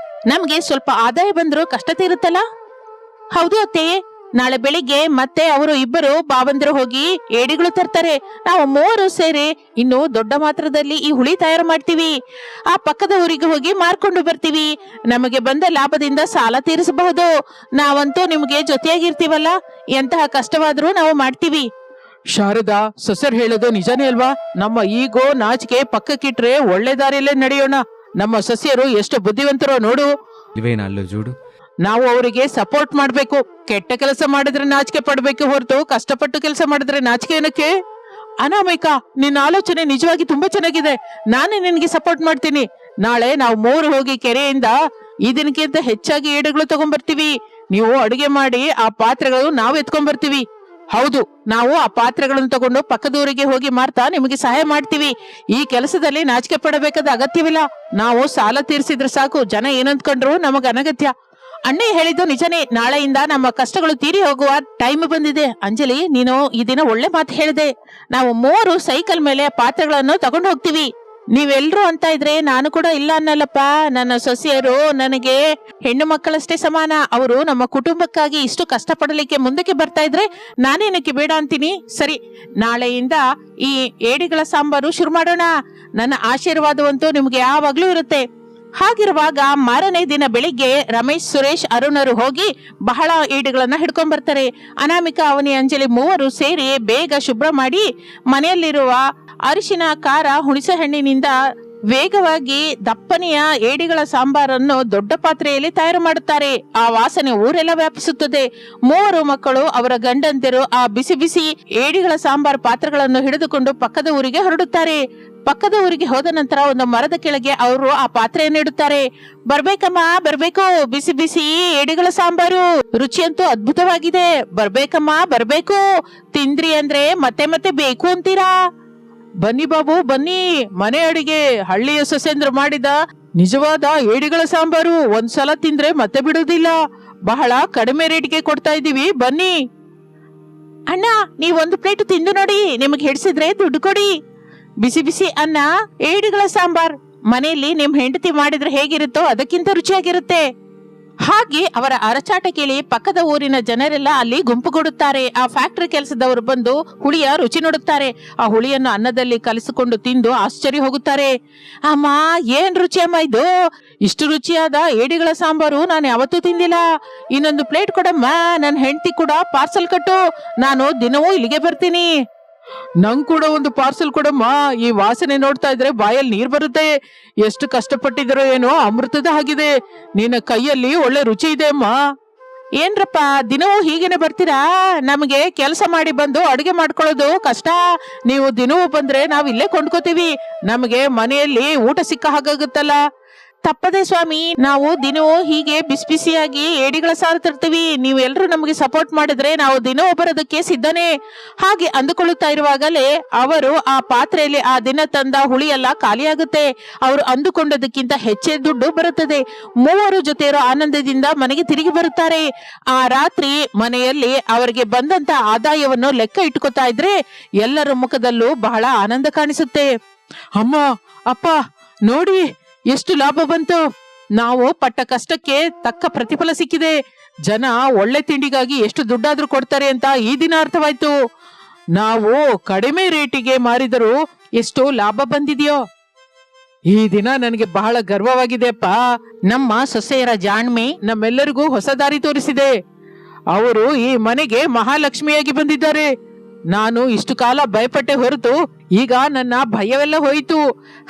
ನಮ್ಗೆ ಸ್ವಲ್ಪ ಆದಾಯ ಬಂದ್ರು ಕಷ್ಟ ತೀರುತ್ತಲ್ಲ. ಹೌದು ಅತ್ತೆ, ನಾಳೆ ಬೆಳಿಗ್ಗೆ ಮತ್ತೆ ಅವರು ಇಬ್ಬರು ಬಾವಂದ್ರು ಹೋಗಿ ಏಡಿಗಳು ತರ್ತಾರೆ. ನಾವು ಮೂವರು ಸೇರಿ ಇನ್ನು ದೊಡ್ಡ ಮಾತ್ರದಲ್ಲಿ ಈ ಹುಳಿ ತಯಾರು ಮಾಡ್ತೀವಿ. ಆ ಪಕ್ಕದ ಊರಿಗೆ ಹೋಗಿ ಮಾರ್ಕೊಂಡು ಬರ್ತೀವಿ. ನಮಗೆ ಬಂದ ಲಾಭದಿಂದ ಸಾಲ ತೀರಿಸಬಹುದು. ನಾವಂತೂ ನಿಮ್ಗೆ ಜೊತೆಯಾಗಿರ್ತೀವಲ್ಲ, ಎಂತಹ ಕಷ್ಟವಾದ್ರೂ ನಾವು ಮಾಡ್ತೀವಿ. ಶಾರದಾ, ಸೊಸೆರ್ ಹೇಳೋದು ನಿಜಾನೇ ಅಲ್ವಾ? ನಮ್ಮ ಈಗೋ ನಾಚಿಕೆ ಪಕ್ಕಕ್ಕಿಟ್ರೆ ಒಳ್ಳೆ ದಾರಿಯಲ್ಲೇ ನಡೆಯೋಣ. ನಮ್ಮ ಸೊಸೆಯರು ಎಷ್ಟು ಬುದ್ಧಿವಂತರೋ ನೋಡು. ಜೂಡು, ನಾವು ಅವರಿಗೆ ಸಪೋರ್ಟ್ ಮಾಡ್ಬೇಕು. ಕೆಟ್ಟ ಕೆಲಸ ಮಾಡಿದ್ರೆ ನಾಚಿಕೆ ಪಡ್ಬೇಕು ಹೊರತು ಕಷ್ಟಪಟ್ಟು ಕೆಲಸ ಮಾಡಿದ್ರೆ ನಾಚಿಕೆ ಏನಕ್ಕೆ? ಅನಾಮಿಕಾ, ನಿನ್ನ ಆಲೋಚನೆ ನಿಜವಾಗಿ ತುಂಬಾ ಚೆನ್ನಾಗಿದೆ. ನಾನೇ ನಿನಗೆ ಸಪೋರ್ಟ್ ಮಾಡ್ತೀನಿ. ನಾಳೆ ನಾವು ಮೂರು ಹೋಗಿ ಕೆರೆಯಿಂದ ಈ ದಿನಕ್ಕಿಂತ ಹೆಚ್ಚಾಗಿ ಏಡುಗಳು ತಗೊಂಡ್ಬರ್ತೀವಿ. ನೀವು ಅಡುಗೆ ಮಾಡಿ ಆ ಪಾತ್ರೆಗಳು ನಾವು ಎತ್ಕೊಂಡ್ಬರ್ತೀವಿ. ಹೌದು, ನಾವು ಆ ಪಾತ್ರೆಗಳನ್ನು ತಗೊಂಡು ಪಕ್ಕದೂರಿಗೆ ಹೋಗಿ ಮಾರ್ತಾ ನಿಮಗೆ ಸಹಾಯ ಮಾಡ್ತೀವಿ. ಈ ಕೆಲಸದಲ್ಲಿ ನಾಚಿಕೆ ಪಡಬೇಕಾದ ಅಗತ್ಯವಿಲ್ಲ. ನಾವು ಸಾಲ ತೀರಿಸಿದ್ರೆ ಸಾಕು, ಜನ ಏನಂದ್ಕೊಂಡ್ರು ನಮಗ ಅನಗತ್ಯ. ಅಣ್ಣ ಹೇಳಿದ್ದು ನಿಜನೇ. ನಾಳೆಯಿಂದ ನಮ್ಮ ಕಷ್ಟಗಳು ತೀರಿ ಹೋಗುವ ಟೈಮ್ ಬಂದಿದೆ. ಅಂಜಲಿ, ನೀನು ಈ ದಿನ ಒಳ್ಳೆ ಮಾತು ಹೇಳಿದೆ. ನಾವು ಮೂವರು ಸೈಕಲ್ ಮೇಲೆ ಪಾತ್ರೆಗಳನ್ನು ತಗೊಂಡು ಹೋಗ್ತೀವಿ. ನೀವೆಲ್ರೂ ಅಂತ ಇದ್ರೆ ನಾನು ಕೂಡ ಇಲ್ಲ ಅನ್ನಲ್ಲಪ್ಪ. ನನ್ನ ಸೊಸೆಯರು ನನಗೆ ಹೆಣ್ಣು ಮಕ್ಕಳಷ್ಟೇ ಸಮಾನ. ಅವರು ನಮ್ಮ ಕುಟುಂಬಕ್ಕಾಗಿ ಇಷ್ಟು ಕಷ್ಟಪಡಲಿಕ್ಕೆ ಮುಂದಕ್ಕೆ ಬರ್ತಾ ಇದ್ರೆ ನಾನೇನಕ್ಕೆ ಬೇಡ ಅಂತೀನಿ. ಸರಿ, ನಾಳೆಯಿಂದ ಈ ಏಡಿಗಳ ಸಾಂಬಾರು ಶುರು ಮಾಡೋಣ. ನನ್ನ ಆಶೀರ್ವಾದವಂತೂ ನಿಮ್ಗೆ ಯಾವಾಗ್ಲೂ ಇರುತ್ತೆ. ಹಾಗಿರುವಾಗ ಮಾರನೇ ದಿನ ಬೆಳಿಗ್ಗೆ ರಮೇಶ್, ಸುರೇಶ್, ಅರುಣರು ಹೋಗಿ ಬಹಳ ಏಡಿಗಳನ್ನ ಹಿಡ್ಕೊಂಡ್ ಬರ್ತಾರೆ. ಅನಾಮಿಕಾ, ಅವನಿ, ಅಂಜಲಿ ಮೂವರು ಸೇರಿ ಬೇಗ ಶುಭ್ರ ಮಾಡಿ ಮನೆಯಲ್ಲಿರುವ ಅರಿಶಿನ, ಖಾರ, ಹುಣಸೆ ಹಣ್ಣಿನಿಂದ ವೇಗವಾಗಿ ದಪ್ಪನೆಯ ಏಡಿಗಳ ಸಾಂಬಾರನ್ನು ದೊಡ್ಡ ಪಾತ್ರೆಯಲ್ಲಿ ತಯಾರು ಮಾಡುತ್ತಾರೆ. ಆ ವಾಸನೆ ಊರೆಲ್ಲ ವ್ಯಾಪಿಸುತ್ತದೆ. ಮೂವರು ಮಕ್ಕಳು ಅವರ ಗಂಡಂದಿರು ಆ ಬಿಸಿ ಬಿಸಿ ಏಡಿಗಳ ಸಾಂಬಾರ್ ಪಾತ್ರೆಗಳನ್ನು ಹಿಡಿದುಕೊಂಡು ಪಕ್ಕದ ಊರಿಗೆ ಹೊರಡುತ್ತಾರೆ. ಪಕ್ಕದ ಊರಿಗೆ ಹೋದ ನಂತರ ಒಂದು ಮರದ ಕೆಳಗೆ ಅವರು ಆ ಪಾತ್ರೆಯನ್ನು ಇಡುತ್ತಾರೆ. ಬರ್ಬೇಕಮ್ಮ, ಬರ್ಬೇಕು, ಬಿಸಿ ಬಿಸಿ ಏಡಿಗಳ ಸಾಂಬಾರು, ರುಚಿಯಂತೂ ಅದ್ಭುತವಾಗಿದೆ, ಬರ್ಬೇಕಮ್ಮ, ಬರ್ಬೇಕು, ತಿಂದ್ರಿ ಅಂದ್ರೆ ಮತ್ತೆ ಮತ್ತೆ ಬೇಕು ಅಂತೀರಾ? ಬನ್ನಿ ಬಾಬು ಬನ್ನಿ, ಮನೆ ಅಡಿಗೆ ಹಳ್ಳಿಯ ಸೊಸೆಂದ್ರು ಮಾಡಿದ ನಿಜವಾದ ಏಡಿಗಳ ಸಾಂಬಾರು, ಒಂದ್ಸಲ ತಿಂದ್ರೆ ಮತ್ತೆ ಬಿಡುವುದಿಲ್ಲ, ಬಹಳ ಕಡಿಮೆ ರೇಟ್ಗೆ ಕೊಡ್ತಾ ಇದೀವಿ, ಬನ್ನಿ. ಅಣ್ಣ, ನೀವೊಂದು ಪ್ಲೇಟ್ ತಿಂದು ನೋಡಿ, ನಿಮಗೆ ಹಿಡಿಸಿದ್ರೆ ದುಡ್ಡು ಕೊಡಿ. ಬಿಸಿ ಬಿಸಿ ಅನ್ನ, ಏಡಿಗಳ ಸಾಂಬಾರ್ ಮನೆಯಲ್ಲಿ ನಿಮ್ ಹೆಂಡತಿ ಮಾಡಿದ್ರೆ ಹೇಗಿರುತ್ತೋ ಅದಕ್ಕಿಂತ ರುಚಿಯಾಗಿರುತ್ತೆ. ಹಾಗೆ ಅವರ ಅರಚಾಟ ಕೇಳಿ ಪಕ್ಕದ ಊರಿನ ಜನರೆಲ್ಲ ಅಲ್ಲಿ ಗುಂಪುಗೂಡುತ್ತಾರೆ. ಆ ಫ್ಯಾಕ್ಟರಿ ಕೆಲಸದವರು ಬಂದು ಹುಳಿಯ ರುಚಿ ನೋಡುತ್ತಾರೆ. ಆ ಹುಳಿಯನ್ನು ಅನ್ನದಲ್ಲಿ ಕಲಿಸಿಕೊಂಡು ತಿಂದು ಆಶ್ಚರ್ಯ ಹೋಗುತ್ತಾರೆ. ಅಮ್ಮ, ಏನ್ ರುಚಿ ಅಮ್ಮ ಇದು, ಇಷ್ಟು ರುಚಿಯಾದ ಏಡಿಗಳ ಸಾಂಬಾರು ನಾನು ಯಾವತ್ತೂ ತಿಂದಿಲ್ಲ, ಇನ್ನೊಂದು ಪ್ಲೇಟ್ ಕೊಡಮ್ಮ, ನನ್ನ ಹೆಂಡತಿ ಕೂಡ ಪಾರ್ಸಲ್ ಕಟ್ಟು, ನಾನು ದಿನವೂ ಇಲ್ಲಿಗೆ ಬರ್ತೀನಿ. ನಂಗ್ ಕೂಡ ಒಂದು ಪಾರ್ಸಲ್ ಕೊಡಮ್ಮ, ಈ ವಾಸನೆ ನೋಡ್ತಾ ಇದ್ರೆ ಬಾಯಲ್ಲಿ ನೀರ್ ಬರುತ್ತೆ, ಎಷ್ಟು ಕಷ್ಟಪಟ್ಟಿದ್ರೋ ಏನೋ, ಅಮೃತದ ಆಗಿದೆ, ನಿನ್ನ ಕೈಯಲ್ಲಿ ಒಳ್ಳೆ ರುಚಿ ಇದೆ ಅಮ್ಮ. ಏನ್ರಪ್ಪ ದಿನವೂ ಹೀಗೇನೆ ಬರ್ತೀರಾ? ನಮಗೆ ಕೆಲಸ ಮಾಡಿ ಬಂದು ಅಡುಗೆ ಮಾಡ್ಕೊಳ್ಳೋದು ಕಷ್ಟ, ನೀವು ದಿನವೂ ಬಂದ್ರೆ ನಾವ್ ಇಲ್ಲೇ ಕೊಂಡ್ಕೋತೀವಿ, ನಮಗೆ ಮನೆಯಲ್ಲಿ ಊಟ ಸಿಕ್ಕ ಹಾಗಾಗುತ್ತಲ್ಲ. ತಪ್ಪದೆ ಸ್ವಾಮಿ, ನಾವು ದಿನವೂ ಹೀಗೆ ಬಿಸಿ ಬಿಸಿಯಾಗಿ ಏಡಿಗಳ ಸಾರು ತರ್ತೀವಿ, ನೀವು ಎಲ್ರು ನಮಗೆ ಸಪೋರ್ಟ್ ಮಾಡಿದ್ರೆ ನಾವು ದಿನವೂ ಬರೋದಕ್ಕೆ ಸಿದ್ಧನೇ. ಹಾಗೆ ಅಂದುಕೊಳ್ಳುತ್ತಾ ಇರುವಾಗಲೇ ಅವರು ಆ ಪಾತ್ರೆಯಲ್ಲಿ ಆ ದಿನ ತಂದ ಹುಳಿ ಎಲ್ಲ ಖಾಲಿಯಾಗುತ್ತೆ. ಅವರು ಅಂದುಕೊಂಡದಕ್ಕಿಂತ ಹೆಚ್ಚೇ ದುಡ್ಡು ಬರುತ್ತದೆ. ಮೂವರು ಜೊತೆಯರು ಆನಂದದಿಂದ ಮನೆಗೆ ತಿರುಗಿ ಬರುತ್ತಾರೆ. ಆ ರಾತ್ರಿ ಮನೆಯಲ್ಲಿ ಅವರಿಗೆ ಬಂದಂತ ಆದಾಯವನ್ನು ಲೆಕ್ಕ ಇಟ್ಕೋತಾ ಇದ್ರೆ ಎಲ್ಲರ ಮುಖದಲ್ಲೂ ಬಹಳ ಆನಂದ ಕಾಣಿಸುತ್ತೆ. ಅಮ್ಮ, ಅಪ್ಪ, ನೋಡಿ ಎಷ್ಟು ಲಾಭ ಬಂತು, ನಾವು ಪಟ್ಟ ಕಷ್ಟಕ್ಕೆ ತಕ್ಕ ಪ್ರತಿಫಲ ಸಿಕ್ಕಿದೆ, ಜನ ಒಳ್ಳೆ ತಿಂಡಿಗಾಗಿ ಎಷ್ಟು ದುಡ್ಡಾದ್ರೂ ಕೊಡ್ತಾರೆ ಅಂತ ಈ ದಿನ ಅರ್ಥವಾಯ್ತು. ನಾವು ಕಡಿಮೆ ರೇಟಿಗೆ ಮಾರಿದರೂ ಎಷ್ಟು ಲಾಭ ಬಂದಿದೆಯೋ, ಈ ದಿನ ನನಗೆ ಬಹಳ ಗರ್ವವಾಗಿದೆ ಅಪ್ಪ. ನಮ್ಮ ಸೊಸೆಯರ ಜಾಣ್ಮೆ ನಮ್ಮೆಲ್ಲರಿಗೂ ಹೊಸ ದಾರಿ ತೋರಿಸಿದೆ. ಅವರು ಈ ಮನೆಗೆ ಮಹಾಲಕ್ಷ್ಮಿಯಾಗಿ ಬಂದಿದ್ದಾರೆ. ನಾನು ಇಷ್ಟು ಕಾಲ ಭಯಪಟ್ಟೆ ಹೊರತು ಈಗ ನನ್ನ ಭಯವೆಲ್ಲ ಹೋಯಿತು.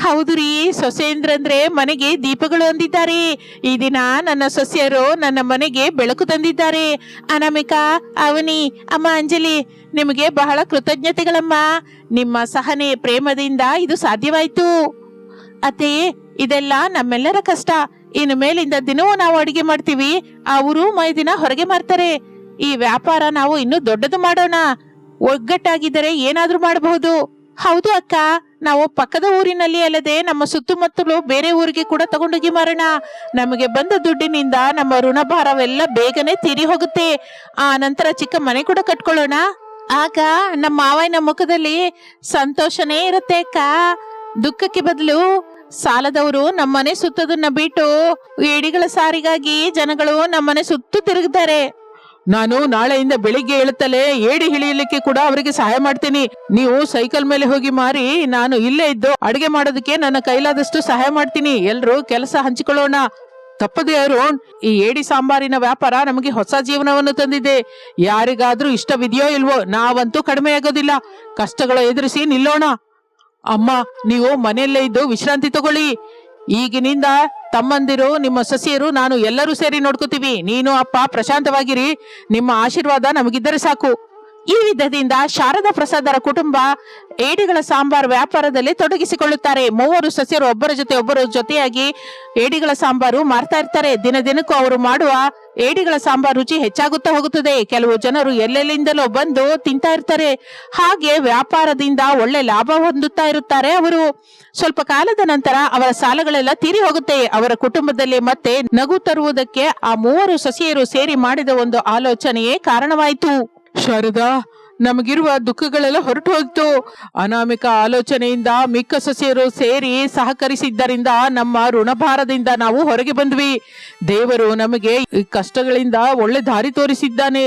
ಹೌದು ರೀ, ಸೊಸೆಯಂದ್ರಂದ್ರೆ ಮನೆಗೆ ದೀಪಗಳು ಅಂದಿದ್ದಾರೆ. ಈ ದಿನ ನನ್ನ ಸೊಸೆಯರು ನನ್ನ ಮನೆಗೆ ಬೆಳಕು ತಂದಿದ್ದಾರೆ. ಅನಾಮಿಕಾ, ಅವನಿ, ಅಮ್ಮ ಅಂಜಲಿ, ನಿಮಗೆ ಬಹಳ ಕೃತಜ್ಞತೆಗಳಮ್ಮ. ನಿಮ್ಮ ಸಹನೆ ಪ್ರೇಮದಿಂದ ಇದು ಸಾಧ್ಯವಾಯ್ತು. ಅತ್ತೆ, ಇದೆಲ್ಲ ನಮ್ಮೆಲ್ಲರ ಕಷ್ಟ. ಇನ್ನು ಮೇಲಿಂದ ದಿನವೂ ನಾವು ಅಡಿಗೆ ಮಾಡ್ತೀವಿ, ಅವರು ದಿನ ಹೊರಗೆ ಮಾರ್ತಾರೆ. ಈ ವ್ಯಾಪಾರ ನಾವು ಇನ್ನೂ ದೊಡ್ಡದು ಮಾಡೋಣ. ಒಗ್ಗಟ್ಟಾಗಿದ್ದರೆ ಏನಾದ್ರೂ ಮಾಡಬಹುದು. ಹೌದು ಅಕ್ಕ, ನಾವು ಪಕ್ಕದ ಊರಿನಲ್ಲಿ ಅಲ್ಲದೆ ನಮ್ಮ ಸುತ್ತಮುತ್ತಲು ಬೇರೆ ಊರಿಗೆ ಕೂಡ ತಗೊಂಡೋಗಿ ಮಾರೋಣ. ನಮಗೆ ಬಂದ ದುಡ್ಡಿನಿಂದ ನಮ್ಮ ಋಣಭಾರವೆಲ್ಲ ಬೇಗನೆ ತೀರಿ ಹೋಗುತ್ತೆ. ಆ ನಂತರ ಚಿಕ್ಕ ಮನೆ ಕೂಡ ಕಟ್ಕೊಳ್ಳೋಣ. ಆಗ ನಮ್ಮ ಮಾವಯ್ಯನ ಮುಖದಲ್ಲಿ ಸಂತೋಷನೇ ಇರುತ್ತೆ ಅಕ್ಕ. ದುಃಖಕ್ಕೆ ಬದಲು ಸಾಲದವರು ನಮ್ಮನೆ ಸುತ್ತದನ್ನ ಬಿಟ್ಟು ಏಡಿಗಳ ಸಾರಿಗಾಗಿ ಜನಗಳು ನಮ್ಮನೆ ಸುತ್ತು ತಿರುಗುತ್ತಾರೆ. ನಾನು ನಾಳೆಯಿಂದ ಬೆಳಿಗ್ಗೆ ಹೇಳುತ್ತಲೇ ಏಡಿ ಹಿಳಿಯಲಿಕ್ಕೆ ಕೂಡ ಅವರಿಗೆ ಸಹಾಯ ಮಾಡ್ತೀನಿ. ನೀವು ಸೈಕಲ್ ಮೇಲೆ ಹೋಗಿ ಮಾರಿ, ನಾನು ಇಲ್ಲೇ ಇದ್ದು ಅಡಿಗೆ ಮಾಡೋದಕ್ಕೆ ನನ್ನ ಕೈಲಾದಷ್ಟು ಸಹಾಯ ಮಾಡ್ತೀನಿ. ಎಲ್ರು ಕೆಲಸ ಹಂಚಿಕೊಳ್ಳೋಣ. ತಪ್ಪದೆ ಅರುಣ್, ಈ ಏಡಿ ಸಾಂಬಾರಿನ ವ್ಯಾಪಾರ ನಮಗೆ ಹೊಸ ಜೀವನವನ್ನು ತಂದಿದೆ. ಯಾರಿಗಾದ್ರೂ ಇಷ್ಟವಿದೆಯೋ ಇಲ್ವೋ, ನಾವಂತೂ ಕಡಿಮೆ ಆಗೋದಿಲ್ಲ. ಕಷ್ಟಗಳು ಎದುರಿಸಿ ನಿಲ್ಲೋಣ. ಅಮ್ಮ, ನೀವು ಮನೆಯಲ್ಲೇ ಇದ್ದು ವಿಶ್ರಾಂತಿ ತಗೊಳ್ಳಿ. ಈಗಿನಿಂದ ತಮ್ಮಂದಿರು, ನಿಮ್ಮ ಸೊಸೆಯರು, ನಾನು ಎಲ್ಲರೂ ಸೇರಿ ನೋಡ್ಕೋತೀವಿ. ನೀನು ಅಪ್ಪ ಪ್ರಶಾಂತವಾಗಿರಿ. ನಿಮ್ಮ ಆಶೀರ್ವಾದ ನಮಗಿದ್ದರೆ ಸಾಕು. ಈ ವಿಧದಿಂದ ಶಾರದಾ ಪ್ರಸಾದರ ಕುಟುಂಬ ಏಡಿಗಳ ಸಾಂಬಾರ್ ವ್ಯಾಪಾರದಲ್ಲಿ ತೊಡಗಿಸಿಕೊಳ್ಳುತ್ತಾರೆ. ಮೂವರು ಸೊಸೆಯರು ಒಬ್ಬರ ಜೊತೆಯಾಗಿ ಏಡಿಗಳ ಸಾಂಬಾರು ಮಾರ್ತಾ ಇರ್ತಾರೆ. ದಿನ ದಿನಕ್ಕೂ ಅವರು ಮಾಡುವ ಏಡಿಗಳ ಸಾಂಬಾರ್ ರುಚಿ ಹೆಚ್ಚಾಗುತ್ತಾ ಹೋಗುತ್ತದೆ. ಕೆಲವು ಜನರು ಎಲ್ಲೆಲ್ಲಿಂದಲೋ ಬಂದು ತಿಂತಾ ಇರ್ತಾರೆ. ಹಾಗೆ ವ್ಯಾಪಾರದಿಂದ ಒಳ್ಳೆ ಲಾಭ ಹೊಂದುತ್ತಾ ಇರುತ್ತಾರೆ ಅವರು. ಸ್ವಲ್ಪ ಕಾಲದ ನಂತರ ಅವರ ಸಾಲಗಳೆಲ್ಲ ತೀರಿ ಹೋಗುತ್ತೆ. ಅವರ ಕುಟುಂಬದಲ್ಲಿ ಮತ್ತೆ ನಗು ತರುವುದಕ್ಕೆ ಆ ಮೂವರು ಸೊಸೆಯರು ಸೇರಿ ಮಾಡಿದ ಒಂದು ಆಲೋಚನೆಯೇ ಕಾರಣವಾಯಿತು. ಶಾರದಾ, ನಮಗಿರುವ ದುಃಖಗಳೆಲ್ಲ ಹೊರಟು ಹೋಯ್ತು. ಅನಾಮಿಕ ಆಲೋಚನೆಯಿಂದ ಮಿಕ್ಕ ಸೊಸೆಯರು ಸೇರಿ ಸಹಕರಿಸಿದ್ದರಿಂದ ನಮ್ಮ ಋಣಭಾರದಿಂದ ನಾವು ಹೊರಗೆ ಬಂದ್ವಿ. ದೇವರು ನಮಗೆ ಈ ಕಷ್ಟಗಳಿಂದ ಒಳ್ಳೆ ದಾರಿ ತೋರಿಸಿದ್ದಾನೆ.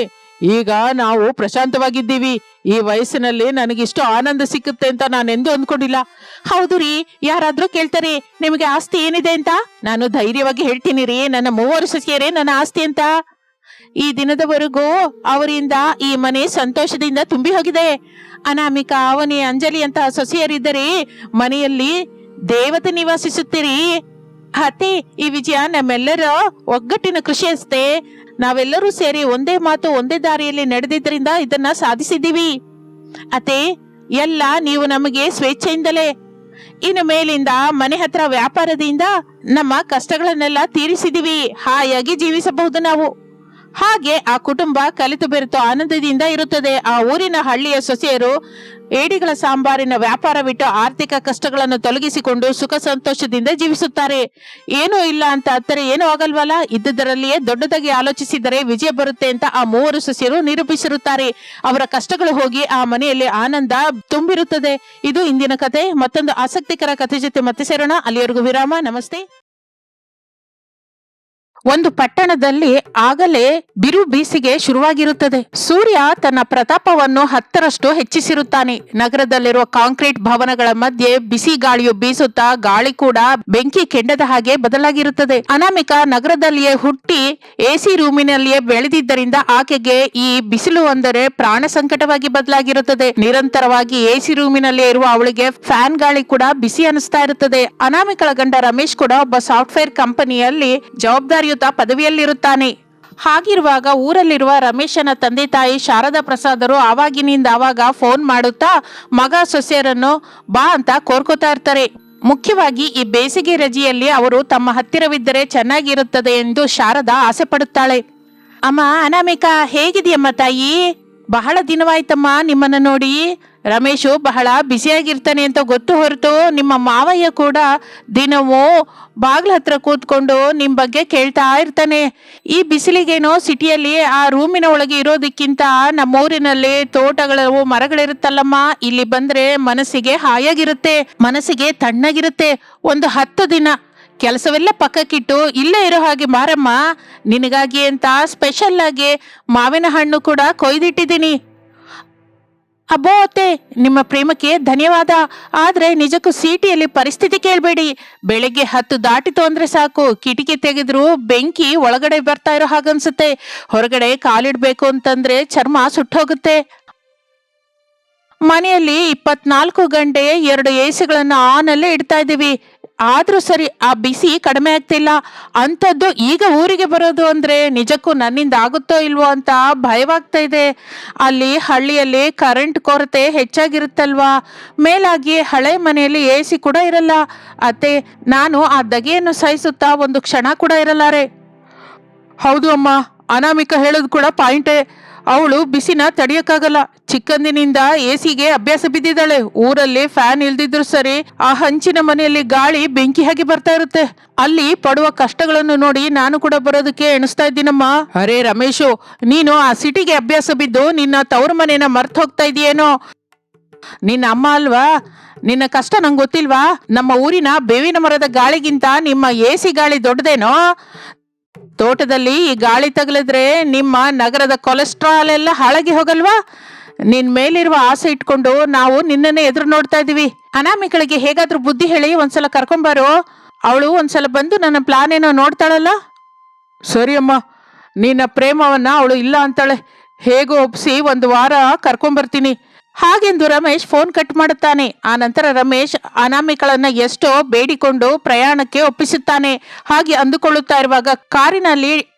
ಈಗ ನಾವು ಪ್ರಶಾಂತವಾಗಿದ್ದೀವಿ. ಈ ವಯಸ್ಸಿನಲ್ಲಿ ನನಗಿಷ್ಟು ಆನಂದ ಸಿಕ್ಕುತ್ತೆ ಅಂತ ನಾನೆಂದೂ ಅಂದ್ಕೊಂಡಿಲ್ಲ. ಹೌದು ರೀ, ಯಾರಾದ್ರೂ ಕೇಳ್ತಾರೆ ನಿಮಗೆ ಆಸ್ತಿ ಏನಿದೆ ಅಂತ, ನಾನು ಧೈರ್ಯವಾಗಿ ಹೇಳ್ತೀನಿ ರೀ, ನನ್ನ ಮೂವರು ಸೊಸೆಯರೇ ನನ್ನ ಆಸ್ತಿ ಅಂತ. ಈ ದಿನದವರೆಗೂ ಅವರಿಂದ ಈ ಮನೆ ಸಂತೋಷದಿಂದ ತುಂಬಿ ಹೋಗಿದೆ. ಅನಾಮಿಕಾ, ಅವನಿ, ಅಂಜಲಿ ಅಂತ ಸೊಸೆಯರಿದ್ದರೆ ಮನೆಯಲ್ಲಿ ದೇವತೆ ನಿವಾಸಿಸುತ್ತೀರಿ. ಅತ್ತೆ, ಈ ವಿಜಯ ನಮ್ಮೆಲ್ಲರ ಒಗ್ಗಟ್ಟಿನ ಕೃಷಿ ಅಷ್ಟೇ. ನಾವೆಲ್ಲರೂ ಸೇರಿ ಒಂದೇ ಮಾತು ಒಂದೇ ದಾರಿಯಲ್ಲಿ ನಡೆದಿದ್ದರಿಂದ ಇದನ್ನ ಸಾಧಿಸಿದ್ದೀವಿ. ಅತ್ತೆ, ಎಲ್ಲ ನೀವು ನಮಗೆ ಸ್ವೇಚ್ಛೆಯಿಂದಲೇ. ಇನ್ನು ಮೇಲಿಂದ ಮನೆ ಹತ್ರ ವ್ಯಾಪಾರದಿಂದ ನಮ್ಮ ಕಷ್ಟಗಳನ್ನೆಲ್ಲ ತೀರಿಸಿದೀವಿ. ಹಾಯಾಗಿ ಜೀವಿಸಬಹುದು ನಾವು. ಹಾಗೆ ಆ ಕುಟುಂಬ ಕಲಿತು ಬೆರೆತು ಆನಂದದಿಂದ ಇರುತ್ತದೆ. ಆ ಊರಿನ ಹಳ್ಳಿಯ ಸೊಸೆಯರು ಏಡಿಗಳ ಸಾಂಬಾರಿನ ವ್ಯಾಪಾರ ಬಿಟ್ಟು ಆರ್ಥಿಕ ಕಷ್ಟಗಳನ್ನು ತೊಲಗಿಸಿಕೊಂಡು ಸುಖ ಸಂತೋಷದಿಂದ ಜೀವಿಸುತ್ತಾರೆ. ಏನೂ ಇಲ್ಲ ಅಂತ ಅತ್ತರೆ ಏನೂ ಆಗಲ್ವಲ್ಲ, ಇದ್ದುದರಲ್ಲಿಯೇ ದೊಡ್ಡದಾಗಿ ಆಲೋಚಿಸಿದರೆ ವಿಜಯ ಬರುತ್ತೆ ಅಂತ ಆ ಮೂವರು ಸೊಸೆಯರು ನಿರೂಪಿಸಿರುತ್ತಾರೆ. ಅವರ ಕಷ್ಟಗಳು ಹೋಗಿ ಆ ಮನೆಯಲ್ಲಿ ಆನಂದ ತುಂಬಿರುತ್ತದೆ. ಇದು ಇಂದಿನ ಕತೆ. ಮತ್ತೊಂದು ಆಸಕ್ತಿಕರ ಕಥೆ ಜೊತೆ ಮತ್ತೆ ಸೇರೋಣ. ಅಲ್ಲಿವರೆಗೂ ವಿರಾಮ. ನಮಸ್ತೆ. ಒಂದು ಪಟ್ಟಣದಲ್ಲಿ ಆಗಲೇ ಬಿರು ಬೇಸಿಗೆ ಶುರುವಾಗಿರುತ್ತದೆ. ಸೂರ್ಯ ತನ್ನ ಪ್ರತಾಪವನ್ನು 10ರಷ್ಟು ಹೆಚ್ಚಿಸಿರುತ್ತಾನೆ. ನಗರದಲ್ಲಿರುವ ಕಾಂಕ್ರೀಟ್ ಭವನಗಳ ಮಧ್ಯೆ ಬಿಸಿ ಗಾಳಿಯು ಬೀಸುತ್ತಾ ಗಾಳಿ ಕೂಡ ಬೆಂಕಿ ಕೆಂಡದ ಹಾಗೆ ಬದಲಾಗಿರುತ್ತದೆ. ಅನಾಮಿಕಾ ನಗರದಲ್ಲಿಯೇ ಹುಟ್ಟಿ ಎಸಿ ರೂಮಿನಲ್ಲಿಯೇ ಬೆಳೆದಿದ್ದರಿಂದ ಆಕೆಗೆ ಈ ಬಿಸಿಲು ಅಂದರೆ ಪ್ರಾಣ ಸಂಕಟವಾಗಿ ಬದಲಾಗಿರುತ್ತದೆ. ನಿರಂತರವಾಗಿ ಎಸಿ ರೂಮಿನಲ್ಲೇ ಇರುವ ಅವಳಿಗೆ ಫ್ಯಾನ್ ಗಾಳಿ ಕೂಡ ಬಿಸಿ ಅನಿಸ್ತಾ ಇರುತ್ತದೆ. ಅನಾಮಿಕಳ ಗಂಡ ರಮೇಶ್ ಕೂಡ ಒಬ್ಬ ಸಾಫ್ಟ್ವೇರ್ ಕಂಪನಿಯಲ್ಲಿ ಜವಾಬ್ದಾರಿಯುತ ಪದವಿಯಲ್ಲಿರುತ್ತಾನೆ. ಹಾಗಿರುವಾಗ ಊರಲ್ಲಿರುವ ರಮೇಶನ ತಂದೆ ತಾಯಿ ಶಾರದಾ ಪ್ರಸಾದರು ಆವಾಗಿನಿಂದ ಆವಾಗ ಫೋನ್ ಮಾಡುತ್ತಾ ಮಗ ಸೊಸೆಯರನ್ನು ಬಾ ಅಂತ ಕೋರ್ಕೋತಾ ಇರ್ತಾರೆ. ಮುಖ್ಯವಾಗಿ ಈ ಬೇಸಿಗೆ ರಜೆಯಲ್ಲಿ ಅವರು ತಮ್ಮ ಹತ್ತಿರವಿದ್ದರೆ ಚೆನ್ನಾಗಿರುತ್ತದೆ ಎಂದು ಶಾರದಾ ಆಸೆ ಪಡುತ್ತಾಳೆ. ಅಮ್ಮ ಅನಾಮಿಕಾ, ಹೇಗಿದೆಯಮ್ಮ ತಾಯಿ? ಬಹಳ ದಿನವಾಯ್ತಮ್ಮ ನಿಮ್ಮನ್ನ ನೋಡಿ. ರಮೇಶು ಬಹಳ ಬ್ಯುಸಿಯಾಗಿರ್ತಾನೆ ಅಂತ ಗೊತ್ತು ಹೊರತು ನಿಮ್ಮ ಮಾವಯ್ಯ ಕೂಡ ದಿನವೂ ಬಾಗ್ಲ ಹತ್ರ ಕೂತ್ಕೊಂಡು ನಿಮ್ ಬಗ್ಗೆ ಕೇಳ್ತಾ ಇರ್ತಾನೆ. ಈ ಬಿಸಿಲಿಗೇನೋ ಸಿಟಿಯಲ್ಲಿ ಆ ರೂಮಿನ ಒಳಗೆ ಇರೋದಕ್ಕಿಂತ ನಮ್ಮೂರಿನಲ್ಲಿ ತೋಟಗಳು ಮರಗಳಿರುತ್ತಲ್ಲಮ್ಮ, ಇಲ್ಲಿ ಬಂದ್ರೆ ಮನಸ್ಸಿಗೆ ಹಾಯಾಗಿರುತ್ತೆ, ಮನಸ್ಸಿಗೆ ತಣ್ಣಗಿರುತ್ತೆ. ಒಂದು 10 ದಿನ ಕೆಲಸವೆಲ್ಲ ಪಕ್ಕಕ್ಕಿಟ್ಟು ಇಲ್ಲೇ ಇರೋ ಹಾಗೆ ಮಾರಮ್ಮ. ನಿನಗಾಗಿ ಅಂತ ಸ್ಪೆಷಲ್ ಆಗಿ ಮಾವಿನ ಹಣ್ಣು ಕೂಡ ಕೊಯ್ದಿಟ್ಟಿದ್ದೀನಿ. ಅಬ್ಬೋ ಅತ್ತೆ, ನಿಮ್ಮ ಪ್ರೇಮಕ್ಕೆ ಧನ್ಯವಾದ. ಆದ್ರೆ ನಿಜಕ್ಕೂ ಸಿಟಿಯಲ್ಲಿ ಪರಿಸ್ಥಿತಿ ಕೇಳಬೇಡಿ. ಬೆಳಿಗ್ಗೆ 10 ದಾಟಿತು ಅಂದ್ರೆ ಸಾಕು, ಕಿಟಕಿ ತೆಗೆದ್ರು ಬೆಂಕಿ ಒಳಗಡೆ ಬರ್ತಾ ಇರೋ ಹಾಗನ್ಸುತ್ತೆ. ಹೊರಗಡೆ ಕಾಲಿಡ್ಬೇಕು ಅಂತಂದ್ರೆ ಚರ್ಮ ಸುಟ್ಟೋಗುತ್ತೆ. ಮನೆಯಲ್ಲಿ 24 ಗಂಟೆ 2 ಎಸಿಗಳನ್ನ ಆನ್ ಅಲ್ಲೇ ಇಡ್ತಾ ಇದ್ದೀವಿ. ಆದ್ರೂ ಸರಿ ಆ ಬಿಸಿ ಕಡಿಮೆ ಆಗ್ತಿಲ್ಲ. ಅಂಥದ್ದು ಈಗ ಊರಿಗೆ ಬರೋದು ಅಂದ್ರೆ ನಿಜಕ್ಕೂ ನನ್ನಿಂದ ಆಗುತ್ತೋ ಇಲ್ವೋ ಅಂತ ಭಯವಾಗ್ತಾ ಇದೆ. ಅಲ್ಲಿ ಹಳ್ಳಿಯಲ್ಲಿ ಕರೆಂಟ್ ಕೊರತೆ ಹೆಚ್ಚಾಗಿರುತ್ತಲ್ವಾ, ಮೇಲಾಗಿ ಹಳೆ ಮನೆಯಲ್ಲಿ ಎಸಿ ಕೂಡ ಇರಲ್ಲ. ಅತ್ತೆ, ನಾನು ಆ ದಗೆಯನ್ನು ಸಹಿಸುತ್ತಾ ಒಂದು ಕ್ಷಣ ಕೂಡ ಇರಲಾರೆ. ಹೌದು ಅಮ್ಮ, ಅನಾಮಿಕಾ ಹೇಳೋದು ಕೂಡ ಪಾಯಿಂಟೇ. ಅವಳು ಬಿಸಿನ ತಡಿಯಕ್ಕಾಗಲ್ಲ. ಚಿಕ್ಕಂದಿನಿಂದ ಎಸಿಗೆ ಅಭ್ಯಾಸ ಬಿದ್ದಿದ್ದಾಳೆ. ಊರಲ್ಲಿ ಫ್ಯಾನ್ ಇಲ್ದಿದ್ರು ಸರಿ, ಆ ಹಂಚಿನ ಮನೆಯಲ್ಲಿ ಗಾಳಿ ಬೆಂಕಿ ಹಾಗೆ ಬರ್ತಾ ಇರುತ್ತೆ. ಅಲ್ಲಿ ಪಡುವ ಕಷ್ಟಗಳನ್ನು ನೋಡಿ ನಾನು ಕೂಡ ಬರೋದಕ್ಕೆ ಎಣಿಸ್ತಾ ಇದ್ದೀನಮ್ಮ. ಅರೆ ರಮೇಶು, ನೀನು ಆ ಸಿಟಿಗೆ ಅಭ್ಯಾಸ ಬಿದ್ದು ನಿನ್ನ ತವರು ಮನೇನ ಮರ್ತು ಹೋಗ್ತಾ ಇದೆಯೇನೋ. ನಿನ್ನ ಅಮ್ಮ ಅಲ್ವಾ, ನಿನ್ನ ಕಷ್ಟ ನಂಗೆ ಗೊತ್ತಿಲ್ವಾ? ನಮ್ಮ ಊರಿನ ಬೇವಿನ ಮರದ ಗಾಳಿಗಿಂತ ನಿಮ್ಮ ಎಸಿ ಗಾಳಿ ದೊಡ್ಡದೇನೋ. ತೋಟದಲ್ಲಿ ಈ ಗಾಳಿ ತಗಲಿದ್ರೆ ನಿಮ್ಮ ನಗರದ ಕೊಲೆಸ್ಟ್ರಾಲ್ ಎಲ್ಲ ಹಾಳಾಗಿ ಹೋಗಲ್ವಾ? ನಿನ್ ಮೇಲಿರುವ ಆಸೆ ಇಟ್ಕೊಂಡು ನಾವು ನಿನ್ನನ್ನೇ ಎದುರು ನೋಡ್ತಾ ಇದೀವಿ. ಅನಾಮಿಕಳಿಗೆ ಹೇಗಾದ್ರೂ ಬುದ್ಧಿ ಹೇಳಿ ಒಂದ್ಸಲ ಕರ್ಕೊಂಬಾರು. ಅವಳು ಒಂದ್ಸಲ ಬಂದು ನನ್ನ ಪ್ಲಾನ್ ಏನೋ ನೋಡ್ತಾಳಲ್ಲ. ಸರಿ ಅಮ್ಮ, ನಿನ್ನ ಪ್ರೇಮವನ್ನ ಅವಳು ಇಲ್ಲ ಅಂತಾಳೆ. ಹೇಗೋ ಒಪ್ಸಿ 1 ವಾರ ಕರ್ಕೊಂಬರ್ತೀನಿ. ಹಾಗೆಂದು ರಮೇಶ್ ಫೋನ್ ಕಟ್ ಮಾಡುತ್ತಾನೆ. ಆ ನಂತರ ರಮೇಶ್ ಅನಾಮಿಕಳನ್ನ ಎಷ್ಟೋ ಬೇಡಿಕೊಂಡು ಪ್ರಯಾಣಕ್ಕೆ ಒಪ್ಪಿಸುತ್ತಾನೆ. ಹಾಗೆ ಅಂದುಕೊಳ್ಳುತ್ತಾ ಇರುವಾಗ ಕಾರಿನಲ್ಲಿ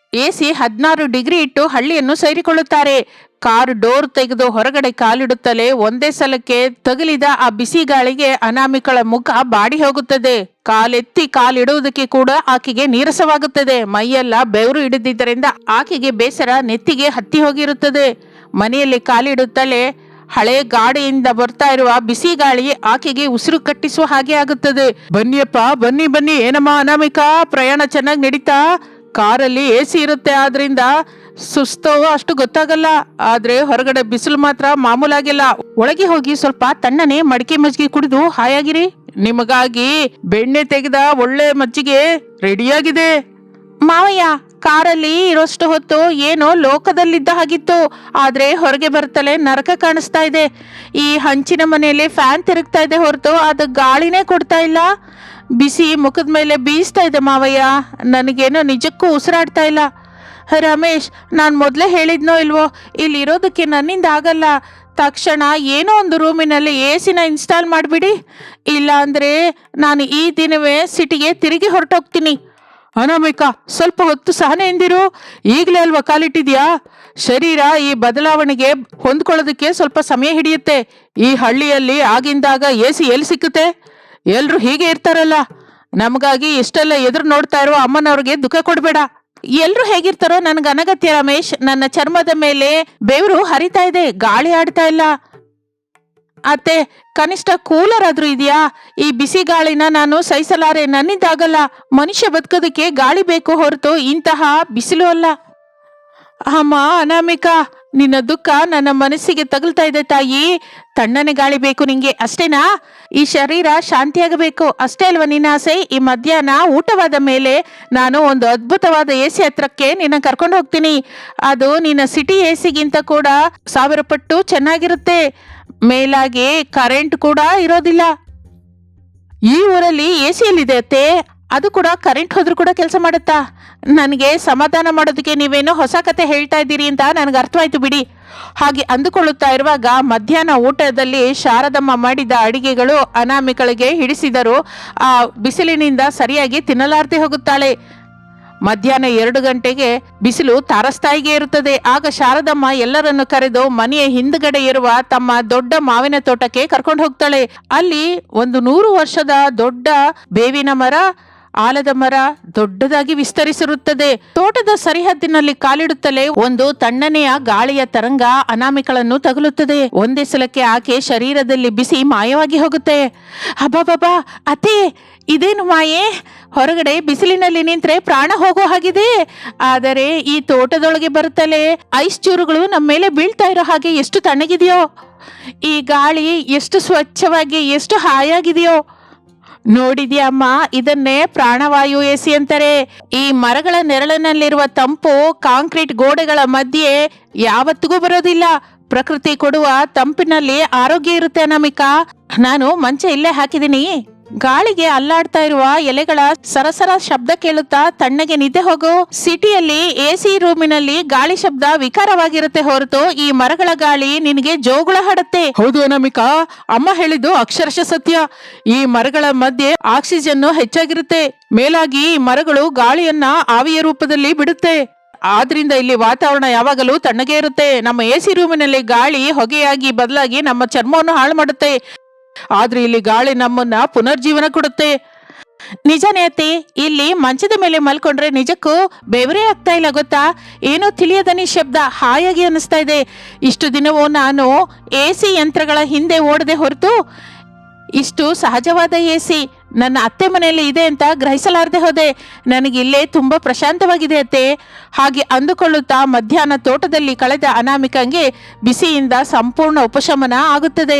ಎಸಿ 16 ಡಿಗ್ರಿ ಇಟ್ಟು ಹಳ್ಳಿಯನ್ನು ಸೇರಿಕೊಳ್ಳುತ್ತಾರೆ. ಕಾರ್ ಡೋರ್ ತೆಗೆದು ಹೊರಗಡೆ ಕಾಲಿಡುತ್ತಲೇ ಒಂದೇ ಸಲಕ್ಕೆ ತಗುಲಿದ ಆ ಬಿಸಿ ಗಾಳಿಗೆ ಅನಾಮಿಕಳ ಮುಖ ಬಾಡಿ ಹೋಗುತ್ತದೆ. ಕಾಲೆತ್ತಿ ಕಾಲಿಡುವುದಕ್ಕೆ ಕೂಡ ಆಕೆಗೆ ನೀರಸವಾಗುತ್ತದೆ. ಮೈಯೆಲ್ಲ ಬೆವರು ಹಿಡಿದಿದ್ದರಿಂದ ಆಕೆಗೆ ಬೇಸರ ನೆತ್ತಿಗೆ ಹತ್ತಿ ಹೋಗಿರುತ್ತದೆ. ಮನೆಯಲ್ಲಿ ಕಾಲಿಡುತ್ತಲೇ ಹಳೆ ಗಾಡಿಯಿಂದ ಬರ್ತಾ ಇರುವ ಬಿಸಿ ಗಾಳಿ ಆಕೆಗೆ ಉಸಿರು ಕಟ್ಟಿಸುವ ಹಾಗೆ ಆಗುತ್ತದೆ. ಬನ್ನಿಯಪ್ಪ, ಬನ್ನಿ ಬನ್ನಿ. ಏನಮ್ಮ ಅನಾಮಿಕಾ, ಪ್ರಯಾಣ ಚೆನ್ನಾಗಿ ನಡೀತಾ? ಕಾರಲ್ಲಿ ಎಸಿ ಇರುತ್ತೆ, ಆದ್ರಿಂದ ಸುಸ್ತೋ ಅಷ್ಟು ಗೊತ್ತಾಗಲ್ಲ. ಆದ್ರೆ ಹೊರಗಡೆ ಬಿಸಿಲು ಮಾತ್ರ ಮಾಮೂಲಾಗಿಲ್ಲ. ಒಳಗೆ ಹೋಗಿ ಸ್ವಲ್ಪ ತಣ್ಣನೆ ಮಡಿಕೆ ಮಜ್ಜಿಗೆ ಕುಡಿದು ಹಾಯಾಗಿರಿ. ನಿಮಗಾಗಿ ಬೆಣ್ಣೆ ತೆಗೆದ ಒಳ್ಳೆ ಮಜ್ಜಿಗೆ ರೆಡಿಯಾಗಿದೆ. ಮಾವಯ್ಯ, ಕಾರಲ್ಲಿ ಇರೋಷ್ಟು ಹೊತ್ತು ಏನೋ ಲೋಕದಲ್ಲಿದ್ದ ಹಾಗಿತ್ತು. ಆದ್ರೆ ಹೊರಗೆ ಬರ್ತಲೇ ನರಕ ಕಾಣಿಸ್ತಾ ಇದೆ. ಈ ಹಂಚಿನ ಮನೆಯಲ್ಲಿ ಫ್ಯಾನ್ ತಿರುಗ್ತಾ ಇದೆ ಹೊರತು ಅದು ಗಾಳಿನೇ ಕೊಡ್ತಾ ಇಲ್ಲ. ಬಿಸಿ ಮುಖದ ಮೇಲೆ ಬೀಸ್ತಾ ಇದೆ ಮಾವಯ್ಯ. ನನಗೇನೋ ನಿಜಕ್ಕೂ ಉಸಿರಾಡ್ತಾ ಇಲ್ಲ. ರಮೇಶ್, ನಾನು ಮೊದಲೇ ಹೇಳಿದ್ನೋ ಇಲ್ವೋ, ಇಲ್ಲಿರೋದಕ್ಕೆ ನನ್ನಿಂದ ಆಗಲ್ಲ. ತಕ್ಷಣ ಏನೋ ಒಂದು ರೂಮಿನಲ್ಲಿ AC ಇನ್ಸ್ಟಾಲ್ ಮಾಡಿಬಿಡಿ, ಇಲ್ಲ ಅಂದರೆ ನಾನು ಈ ದಿನವೇ ಸಿಟಿಗೆ ತಿರುಗಿ ಹೊರಟೋಗ್ತೀನಿ. ಅನಾಮಿಕಾ, ಸ್ವಲ್ಪ ಹೊತ್ತು ಸಹನೆಯಿಂದಿರು. ಈಗಲೇ ಅಲ್ವಾ ಕಾಲಿಟ್ಟಿದ್ಯಾ? ಶರೀರ ಈ ಬದಲಾವಣೆಗೆ ಹೊಂದ್ಕೊಳ್ಳೋದಕ್ಕೆ ಸ್ವಲ್ಪ ಸಮಯ ಹಿಡಿಯುತ್ತೆ. ಈ ಹಳ್ಳಿಯಲ್ಲಿ ಆಗಿಂದಾಗ AC ಎಲ್ಲಿ ಸಿಕ್ಕುತ್ತೆ? ಎಲ್ರು ಹೀಗೆ ಇರ್ತಾರಲ್ಲ. ನಮಗಾಗಿ ಇಷ್ಟೆಲ್ಲ ಎದುರು ನೋಡ್ತಾ ಇರೋ ಅಮ್ಮನವ್ರಿಗೆ ದುಃಖ ಕೊಡಬೇಡ. ಎಲ್ರು ಹೇಗಿರ್ತಾರೋ ನನಗೆ ಅನಗತ್ಯ ರಮೇಶ್. ನನ್ನ ಚರ್ಮದ ಮೇಲೆ ಬೆವರು ಹರಿತಾ ಇದೆ, ಗಾಳಿ ಆಡ್ತಾ ಇಲ್ಲ. ಅತ್ತೆ, ಕನಿಷ್ಠ ಕೂಲರ್ ಆದ್ರೂ ಇದೆಯಾ? ಈ ಬಿಸಿ ಗಾಳಿನ ನಾನು ಸಹಿಸಲಾರೆ, ನನ್ನಿಂದಾಗಲ್ಲ. ಮನುಷ್ಯ ಬದುಕೋದಕ್ಕೆ ಗಾಳಿ ಬೇಕು ಹೊರತು ಇಂತಹ ಬಿಸಿಲು ಅಲ್ಲ. ಅಮ್ಮ ಅನಾಮಿಕಾ, ನಿನ್ನ ದುಃಖ ನನ್ನ ಮನಸ್ಸಿಗೆ ತಗುಲ್ತಾ ಇದೆ ತಾಯಿ. ತಣ್ಣನೆ ಗಾಳಿ ಬೇಕು ನಿಂಗೆ, ಅಷ್ಟೇನಾ? ಈ ಶರೀರ ಶಾಂತಿಯಾಗಬೇಕು, ಅಷ್ಟೇ ಅಲ್ವಾ ನಿನ್ನ ಆಸೆ? ಈ ಮಧ್ಯಾಹ್ನ ಊಟವಾದ ಮೇಲೆ ನಾನು ಒಂದು ಅದ್ಭುತವಾದ AC ಹತ್ರಕ್ಕೆ ನಿನ್ನ ಕರ್ಕೊಂಡು ಹೋಗ್ತೀನಿ. ಅದು ನಿನ್ನ ಸಿಟಿ ACಗಿಂತ ಕೂಡ 1000 ಪಟ್ಟು ಚೆನ್ನಾಗಿರುತ್ತೆ. ಮೇಲಾಗಿ ಕರೆಂಟ್ ಕೂಡ ಇರೋದಿಲ್ಲ. ಈ ಊರಲ್ಲಿ AC ಎಲ್ಲಿದೆ ಅತ್ತೆ? ಅದು ಕೂಡ ಕರೆಂಟ್ ಹೋದ್ರೂ ಕೂಡ ಕೆಲಸ ಮಾಡುತ್ತಾ? ನನಗೆ ಸಮಾಧಾನ ಮಾಡೋದಕ್ಕೆ ನೀವೇನೋ ಹೊಸ ಕತೆ ಹೇಳ್ತಾ ಇದ್ದೀರಿ ಅಂತ ನನಗೆ ಅರ್ಥವಾಯ್ತು ಬಿಡಿ. ಹಾಗೆ ಅಂದುಕೊಳ್ಳುತ್ತಾ ಇರುವಾಗ ಮಧ್ಯಾಹ್ನ ಊಟದಲ್ಲಿ ಶಾರದಮ್ಮ ಮಾಡಿದ ಅಡಿಗೆಗಳು ಅನಾಮಿಕಳಿಗೆ ಹಿಡಿಸಿದರು. ಆ ಬಿಸಿಲಿನಿಂದ ಸರಿಯಾಗಿ ತಿನ್ನಲಾರ್ದೆ ಹೋಗುತ್ತಾಳೆ. ಮಧ್ಯಾಹ್ನ 2 ಗಂಟೆಗೆ ಬಿಸಿಲು ತಾರಸ್ತಾಯಿಗೆ ಇರುತ್ತದೆ. ಆಗ ಶಾರದಮ್ಮ ಎಲ್ಲರನ್ನು ಕರೆದು ಮನೆಯ ಹಿಂದ್ಗಡೆ ಇರುವ ತಮ್ಮ ದೊಡ್ಡ ಮಾವಿನ ತೋಟಕ್ಕೆ ಕರ್ಕೊಂಡು ಹೋಗ್ತಾಳೆ. ಅಲ್ಲಿ ಒಂದು 100 ವರ್ಷದ ದೊಡ್ಡ ಬೇವಿನ ಮರ, ಆಲದ ಮರ ದೊಡ್ಡದಾಗಿ ವಿಸ್ತರಿಸಿರುತ್ತದೆ. ತೋಟದ ಸರಿಹದ್ದಿನಲ್ಲಿ ಕಾಲಿಡುತ್ತಲೇ ಒಂದು ತಣ್ಣನೆಯ ಗಾಳಿಯ ತರಂಗ ಅನಾಮಿಕಳನ್ನು ತಗುಲುತ್ತದೆ. ಒಂದೇ ಸಲಕ್ಕೆ ಆಕೆ ಶರೀರದಲ್ಲಿ ಬಿಸಿ ಮಾಯವಾಗಿ ಹೋಗುತ್ತೆ. ಅಬ್ಬಬ್ಬಾ ಅತ್ತೆ, ಇದೇನು ಮಾಯೆ? ಹೊರಗಡೆ ಬಿಸಿಲಿನಲ್ಲಿ ನಿಂತ್ರೆ ಪ್ರಾಣ ಹೋಗೋ ಹಾಗಿದೆ. ಆದರೆ ಈ ತೋಟದೊಳಗೆ ಬರುತ್ತಲೇ ಐಸ್ ಚೂರುಗಳು ನಮ್ಮ ಮೇಲೆ ಬೀಳ್ತಾ ಇರೋ ಹಾಗೆ ಎಷ್ಟು ತಣ್ಣಗಿದೆಯೋ. ಈ ಗಾಳಿ ಎಷ್ಟು ಸ್ವಚ್ಛವಾಗಿ, ಎಷ್ಟು ಹಾಯಾಗಿದೆಯೋ. ನೋಡಿದ್ಯಾ ಅಮ್ಮ, ಇದನ್ನೇ ಪ್ರಾಣವಾಯು AC ಅಂತಾರೆ. ಈ ಮರಗಳ ನೆರಳಿನಲ್ಲಿರುವ ತಂಪು ಕಾಂಕ್ರೀಟ್ ಗೋಡೆಗಳ ಮಧ್ಯೆ ಯಾವತ್ತಿಗೂ ಬರೋದಿಲ್ಲ. ಪ್ರಕೃತಿ ಕೊಡುವ ತಂಪಿನಲ್ಲಿ ಆರೋಗ್ಯ ಇರುತ್ತೆ ಅನಾಮಿಕಾ. ನಾನು ಮಂಚ ಇಲ್ಲೇ ಹಾಕಿದ್ದೀನಿ. ಗಾಳಿಗೆ ಅಲ್ಲಾಡ್ತಾ ಇರುವ ಎಲೆಗಳ ಸರಸರ ಶಬ್ದ ಕೇಳುತ್ತಾ ತಣ್ಣಗೆ ನಿದ್ದೆ ಹೋಗು. ಸಿಟಿಯಲ್ಲಿ AC ರೂಮಿನಲ್ಲಿ ಗಾಳಿ ಶಬ್ದ ವಿಕಾರವಾಗಿರುತ್ತೆ ಹೊರತು ಈ ಮರಗಳ ಗಾಳಿ ನಿನಗೆ ಜೋಗುಳ ಹಾಡುತ್ತೆ. ಹೌದು ಅನಾಮಿಕಾ, ಅಮ್ಮ ಹೇಳಿದ್ದು ಅಕ್ಷರಶಃ ಸತ್ಯ. ಈ ಮರಗಳ ಮಧ್ಯೆ ಆಕ್ಸಿಜನ್ ಹೆಚ್ಚಾಗಿರುತ್ತೆ. ಮೇಲಾಗಿ ಈ ಮರಗಳು ಗಾಳಿಯನ್ನ ಆವಿಯ ರೂಪದಲ್ಲಿ ಬಿಡುತ್ತೆ. ಆದ್ರಿಂದ ಇಲ್ಲಿ ವಾತಾವರಣ ಯಾವಾಗಲೂ ತಣ್ಣಗೆ ಇರುತ್ತೆ. ನಮ್ಮ AC ರೂಮಿನಲ್ಲಿ ಗಾಳಿ ಹೊಗೆಯಾಗಿ ಬದಲಾಗಿ ನಮ್ಮ ಚರ್ಮವನ್ನು ಹಾಳು ಮಾಡುತ್ತೆ. ಆದ್ರೆ ಇಲ್ಲಿ ಗಾಳಿ ನಮ್ಮನ್ನ ಪುನರ್ಜೀವನ ಕೊಡುತ್ತೆ. ನಿಜನೇ ಅತ್ತೆ, ಇಲ್ಲಿ ಮಂಚದ ಮೇಲೆ ಮಲ್ಕೊಂಡ್ರೆ ನಿಜಕ್ಕೂ ಬೆವರೇ ಆಗ್ತಾ ಇಲ್ಲ ಗೊತ್ತಾ? ಏನೋ ತಿಳಿಯದ ಶಬ್ದ ಹಾಯಾಗಿ ಅನಿಸ್ತಾ ಇದೆ. ಇಷ್ಟು ದಿನವೂ ನಾನು AC ಯಂತ್ರಗಳ ಹಿಂದೆ ಓಡದೆ ಹೊರತು ಇಷ್ಟು ಸಹಜವಾದ AC ನನ್ನ ಅತ್ತೆ ಮನೆಯಲ್ಲಿ ಇದೆ ಅಂತ ಗ್ರಹಿಸಲಾರದೆ ಹೋದೆ. ನನಗಿಲ್ಲೇ ತುಂಬಾ ಪ್ರಶಾಂತವಾಗಿದೆ ಅತ್ತೆ. ಹಾಗೆ ಅಂದುಕೊಳ್ಳುತ್ತಾ ಮಧ್ಯಾಹ್ನ ತೋಟದಲ್ಲಿ ಕಳೆದ ಅನಾಮಿಕಂಗೆ ಬಿಸಿಯಿಂದ ಸಂಪೂರ್ಣ ಉಪಶಮನ ಆಗುತ್ತದೆ.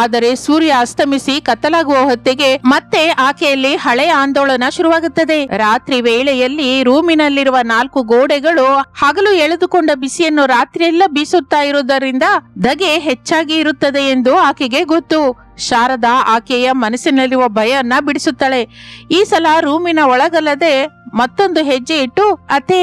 ಆದರೆ ಸೂರ್ಯ ಅಸ್ತಮಿಸಿ ಕತ್ತಲಾಗುವ ಹೊತ್ತಿಗೆ ಮತ್ತೆ ಆಕೆಯಲ್ಲಿ ಹಳೆಯ ಆಂದೋಲನ ಶುರುವಾಗುತ್ತದೆ. ರಾತ್ರಿ ವೇಳೆಯಲ್ಲಿ ರೂಮಿನಲ್ಲಿರುವ 4 ಗೋಡೆಗಳು ಹಗಲು ಎಳೆದುಕೊಂಡ ಬಿಸಿಯನ್ನು ರಾತ್ರಿಯೆಲ್ಲ ಬೀಸುತ್ತಾ ಇರುವುದರಿಂದ ಧಗೆ ಹೆಚ್ಚಾಗಿ ಇರುತ್ತದೆ ಎಂದು ಆಕೆಗೆ ಗೊತ್ತು. ಶಾರದಾ ಆಕೆಯ ಮನಸ್ಸಿನಲ್ಲಿರುವ ಭಯನ್ನ ಬಿಡಿಸುತ್ತಾಳೆ. ಈ ಸಲ ರೂಮಿನ ಒಳಗಲ್ಲದೆ ಮತ್ತೊಂದು ಹೆಜ್ಜೆ ಇಟ್ಟು, ಅತ್ತೆ,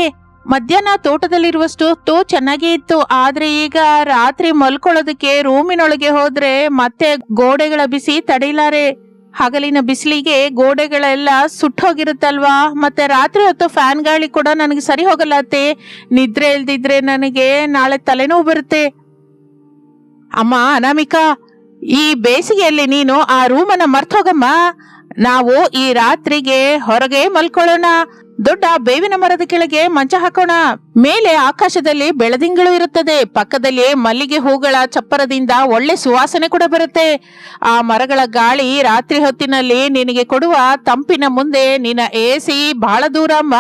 ಮಧ್ಯಾಹ್ನ ತೋಟದಲ್ಲಿರುವಷ್ಟು ಚೆನ್ನಾಗೇ ಇತ್ತು. ಆದ್ರೆ ಈಗ ರಾತ್ರಿ ಮಲ್ಕೊಳ್ಳೋದಕ್ಕೆ ರೂಮಿನೊಳಗೆ ಹೋದ್ರೆ ಮತ್ತೆ ಗೋಡೆಗಳ ಬಿಸಿ ತಡೀಲಾರೆ. ಹಗಲಿನ ಬಿಸಿಲಿಗೆ ಗೋಡೆಗಳೆಲ್ಲ ಸುಟ್ಟೋಗಿರುತ್ತಲ್ವಾ, ಮತ್ತೆ ರಾತ್ರಿ ಹೊತ್ತು ಫ್ಯಾನ್ ಗಾಳಿ ಕೂಡ ನನಗೆ ಸರಿ ಹೋಗಲ್ಲ ಅತ್ತೆ. ನಿದ್ರೆ ಇಲ್ದಿದ್ರೆ ನನಗೆ ನಾಳೆ ತಲೆನೋವು ಬರುತ್ತೆ. ಅಮ್ಮ ಅನಾಮಿಕಾ, ಈ ಬೇಸಿಗೆಯಲ್ಲಿ ನೀನು ಆ ರೂಮನ್ನ ಮರ್ತೋಗಮ್ಮ. ನಾವು ಈ ರಾತ್ರಿಗೆ ಹೊರಗೆ ಮಲ್ಕೊಳ್ಳೋಣ. ದೊಡ್ಡ ಬೇವಿನ ಮರದ ಕೆಳಗೆ ಮಂಚ ಹಾಕೋಣ. ಮೇಲೆ ಆಕಾಶದಲ್ಲಿ ಬೆಳದಿಂಗಳು ಇರುತ್ತದೆ. ಪಕ್ಕದಲ್ಲಿ ಮಲ್ಲಿಗೆ ಹೂಗಳ ಚಪ್ಪರದಿಂದ ಒಳ್ಳೆ ಸುವಾಸನೆ ಕೂಡ ಬರುತ್ತೆ. ಆ ಮರಗಳ ಗಾಳಿ ರಾತ್ರಿ ಹೊತ್ತಿನಲ್ಲಿ ನಿನಗೆ ಕೊಡುವ ತಂಪಿನ ಮುಂದೆ ನಿನ್ನ AC ಬಹಳ ದೂರ ಅಮ್ಮ.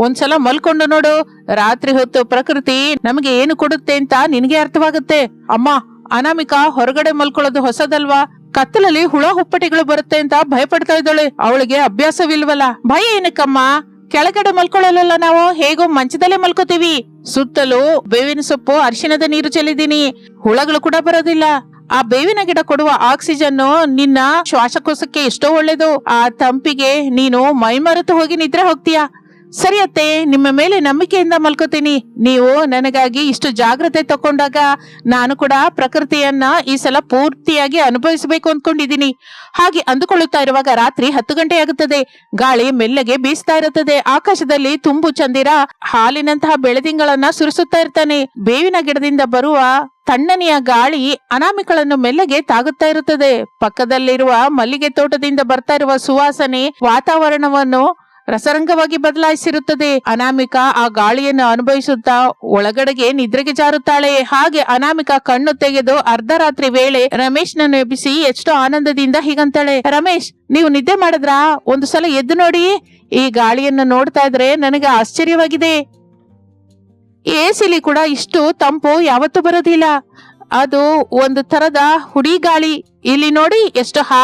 ಒಂದ್ಸಲ ಮಲ್ಕೊಂಡು ನೋಡು. ರಾತ್ರಿ ಹೊತ್ತು ಪ್ರಕೃತಿ ನಮಗೆ ಏನು ಕೊಡುತ್ತೆ ಅಂತ ನಿನಗೆ ಅರ್ಥವಾಗುತ್ತೆ. ಅಮ್ಮ ಅನಾಮಿಕಾ ಹೊರಗಡೆ ಮಲ್ಕೊಳ್ಳೋದು ಹೊಸದಲ್ವಾ? ಕತ್ತಲಲ್ಲಿ ಹುಳ ಹುಪ್ಪಟೆಗಳು ಬರುತ್ತೆ ಅಂತ ಭಯ ಪಡ್ತಾ ಇದ್ದಾಳೆ. ಅವಳಿಗೆ ಅಭ್ಯಾಸವಿಲ್ವಲ್ಲ. ಭಯ ಏನಕ್ಕಮ್ಮ? ಕೆಳಗಡೆ ಮಲ್ಕೊಳ್ಳಲ್ಲ, ನಾವು ಹೇಗೋ ಮಂಚದಲ್ಲೇ ಮಲ್ಕೋತೀವಿ. ಸುತ್ತಲೂ ಬೇವಿನ ಸೊಪ್ಪು, ಅರಿಶಿಣದ ನೀರು ಚೆಲ್ಲಿದೀನಿ. ಹುಳಗಳು ಕೂಡ ಬರೋದಿಲ್ಲ. ಆ ಬೇವಿನ ಗಿಡ ಕೊಡುವ ಆಕ್ಸಿಜನ್ ನಿನ್ನ ಶ್ವಾಸಕೋಶಕ್ಕೆ ಎಷ್ಟೋ ಒಳ್ಳೇದು. ಆ ತಂಪಿಗೆ ನೀನು ಮೈಮರೆತು ಹೋಗಿ ನಿದ್ರೆ ಹೋಗ್ತೀಯ. ಸರಿ ಅತ್ತೆ, ನಿಮ್ಮ ಮೇಲೆ ನಂಬಿಕೆಯಿಂದ ಮಲ್ಕೋತೀನಿ. ನೀವು ನನಗಾಗಿ ಇಷ್ಟು ಜಾಗ್ರತೆ ತಕೊಂಡಾಗ ನಾನು ಕೂಡ ಪ್ರಕೃತಿಯನ್ನ ಈ ಸಲ ಪೂರ್ತಿಯಾಗಿ ಅನುಭವಿಸಬೇಕು ಅಂದ್ಕೊಂಡಿದ್ದೀನಿ. ಹಾಗೆ ಅಂದುಕೊಳ್ಳುತ್ತಾ ಇರುವಾಗ ರಾತ್ರಿ 10 ಗಂಟೆ ಆಗುತ್ತದೆ. ಗಾಳಿ ಮೆಲ್ಲಗೆ ಬೀಸ್ತಾ ಇರುತ್ತದೆ. ಆಕಾಶದಲ್ಲಿ ತುಂಬು ಚಂದಿರ ಹಾಲಿನಂತಹ ಬೆಳದಿಂಗಳನ್ನ ಸುರಿಸುತ್ತಾ ಇರ್ತಾನೆ. ಬೇವಿನ ಗಿಡದಿಂದ ಬರುವ ತಣ್ಣನೆಯ ಗಾಳಿ ಅನಾಮಿಕಳನ್ನು ಮೆಲ್ಲಗೆ ತಾಗುತ್ತಾ ಇರುತ್ತದೆ. ಪಕ್ಕದಲ್ಲಿರುವ ಮಲ್ಲಿಗೆ ತೋಟದಿಂದ ಬರ್ತಾ ಇರುವ ಸುವಾಸನೆ ವಾತಾವರಣವನ್ನು ರಸರಂಗವಾಗಿ ಬದಲಾಯಿಸಿರುತ್ತದೆ. ಅನಾಮಿಕಾ ಆ ಗಾಳಿಯನ್ನು ಅನುಭವಿಸುತ್ತಾ ಒಳಗಡೆಗೆ ನಿದ್ರೆಗೆ ಜಾರುತ್ತಾಳೆ. ಹಾಗೆ ಅನಾಮಿಕಾ ಕಣ್ಣು ತೆಗೆದು ಅರ್ಧರಾತ್ರಿ ವೇಳೆ ರಮೇಶ್ನನ್ನು ಎಬ್ಬಿಸಿ ಎಷ್ಟೋ ಆನಂದದಿಂದ ಹೀಗಂತಾಳೆ, ರಮೇಶ್, ನೀವು ನಿದ್ದೆ ಮಾಡಿದ್ರಾ? ಒಂದು ಸಲ ಎದ್ದು ನೋಡಿ. ಈ ಗಾಳಿಯನ್ನು ನೋಡ್ತಾ ಇದ್ರೆ ನನಗೆ ಆಶ್ಚರ್ಯವಾಗಿದೆ. ಎಸಿಲಿ ಕೂಡ ಇಷ್ಟು ತಂಪು ಯಾವತ್ತೂ ಬರೋದಿಲ್ಲ. ಅದು ಒಂದು ತರದ ಹುಡಿ ಗಾಳಿ. ಇಲ್ಲಿ ನೋಡಿ ಎಷ್ಟು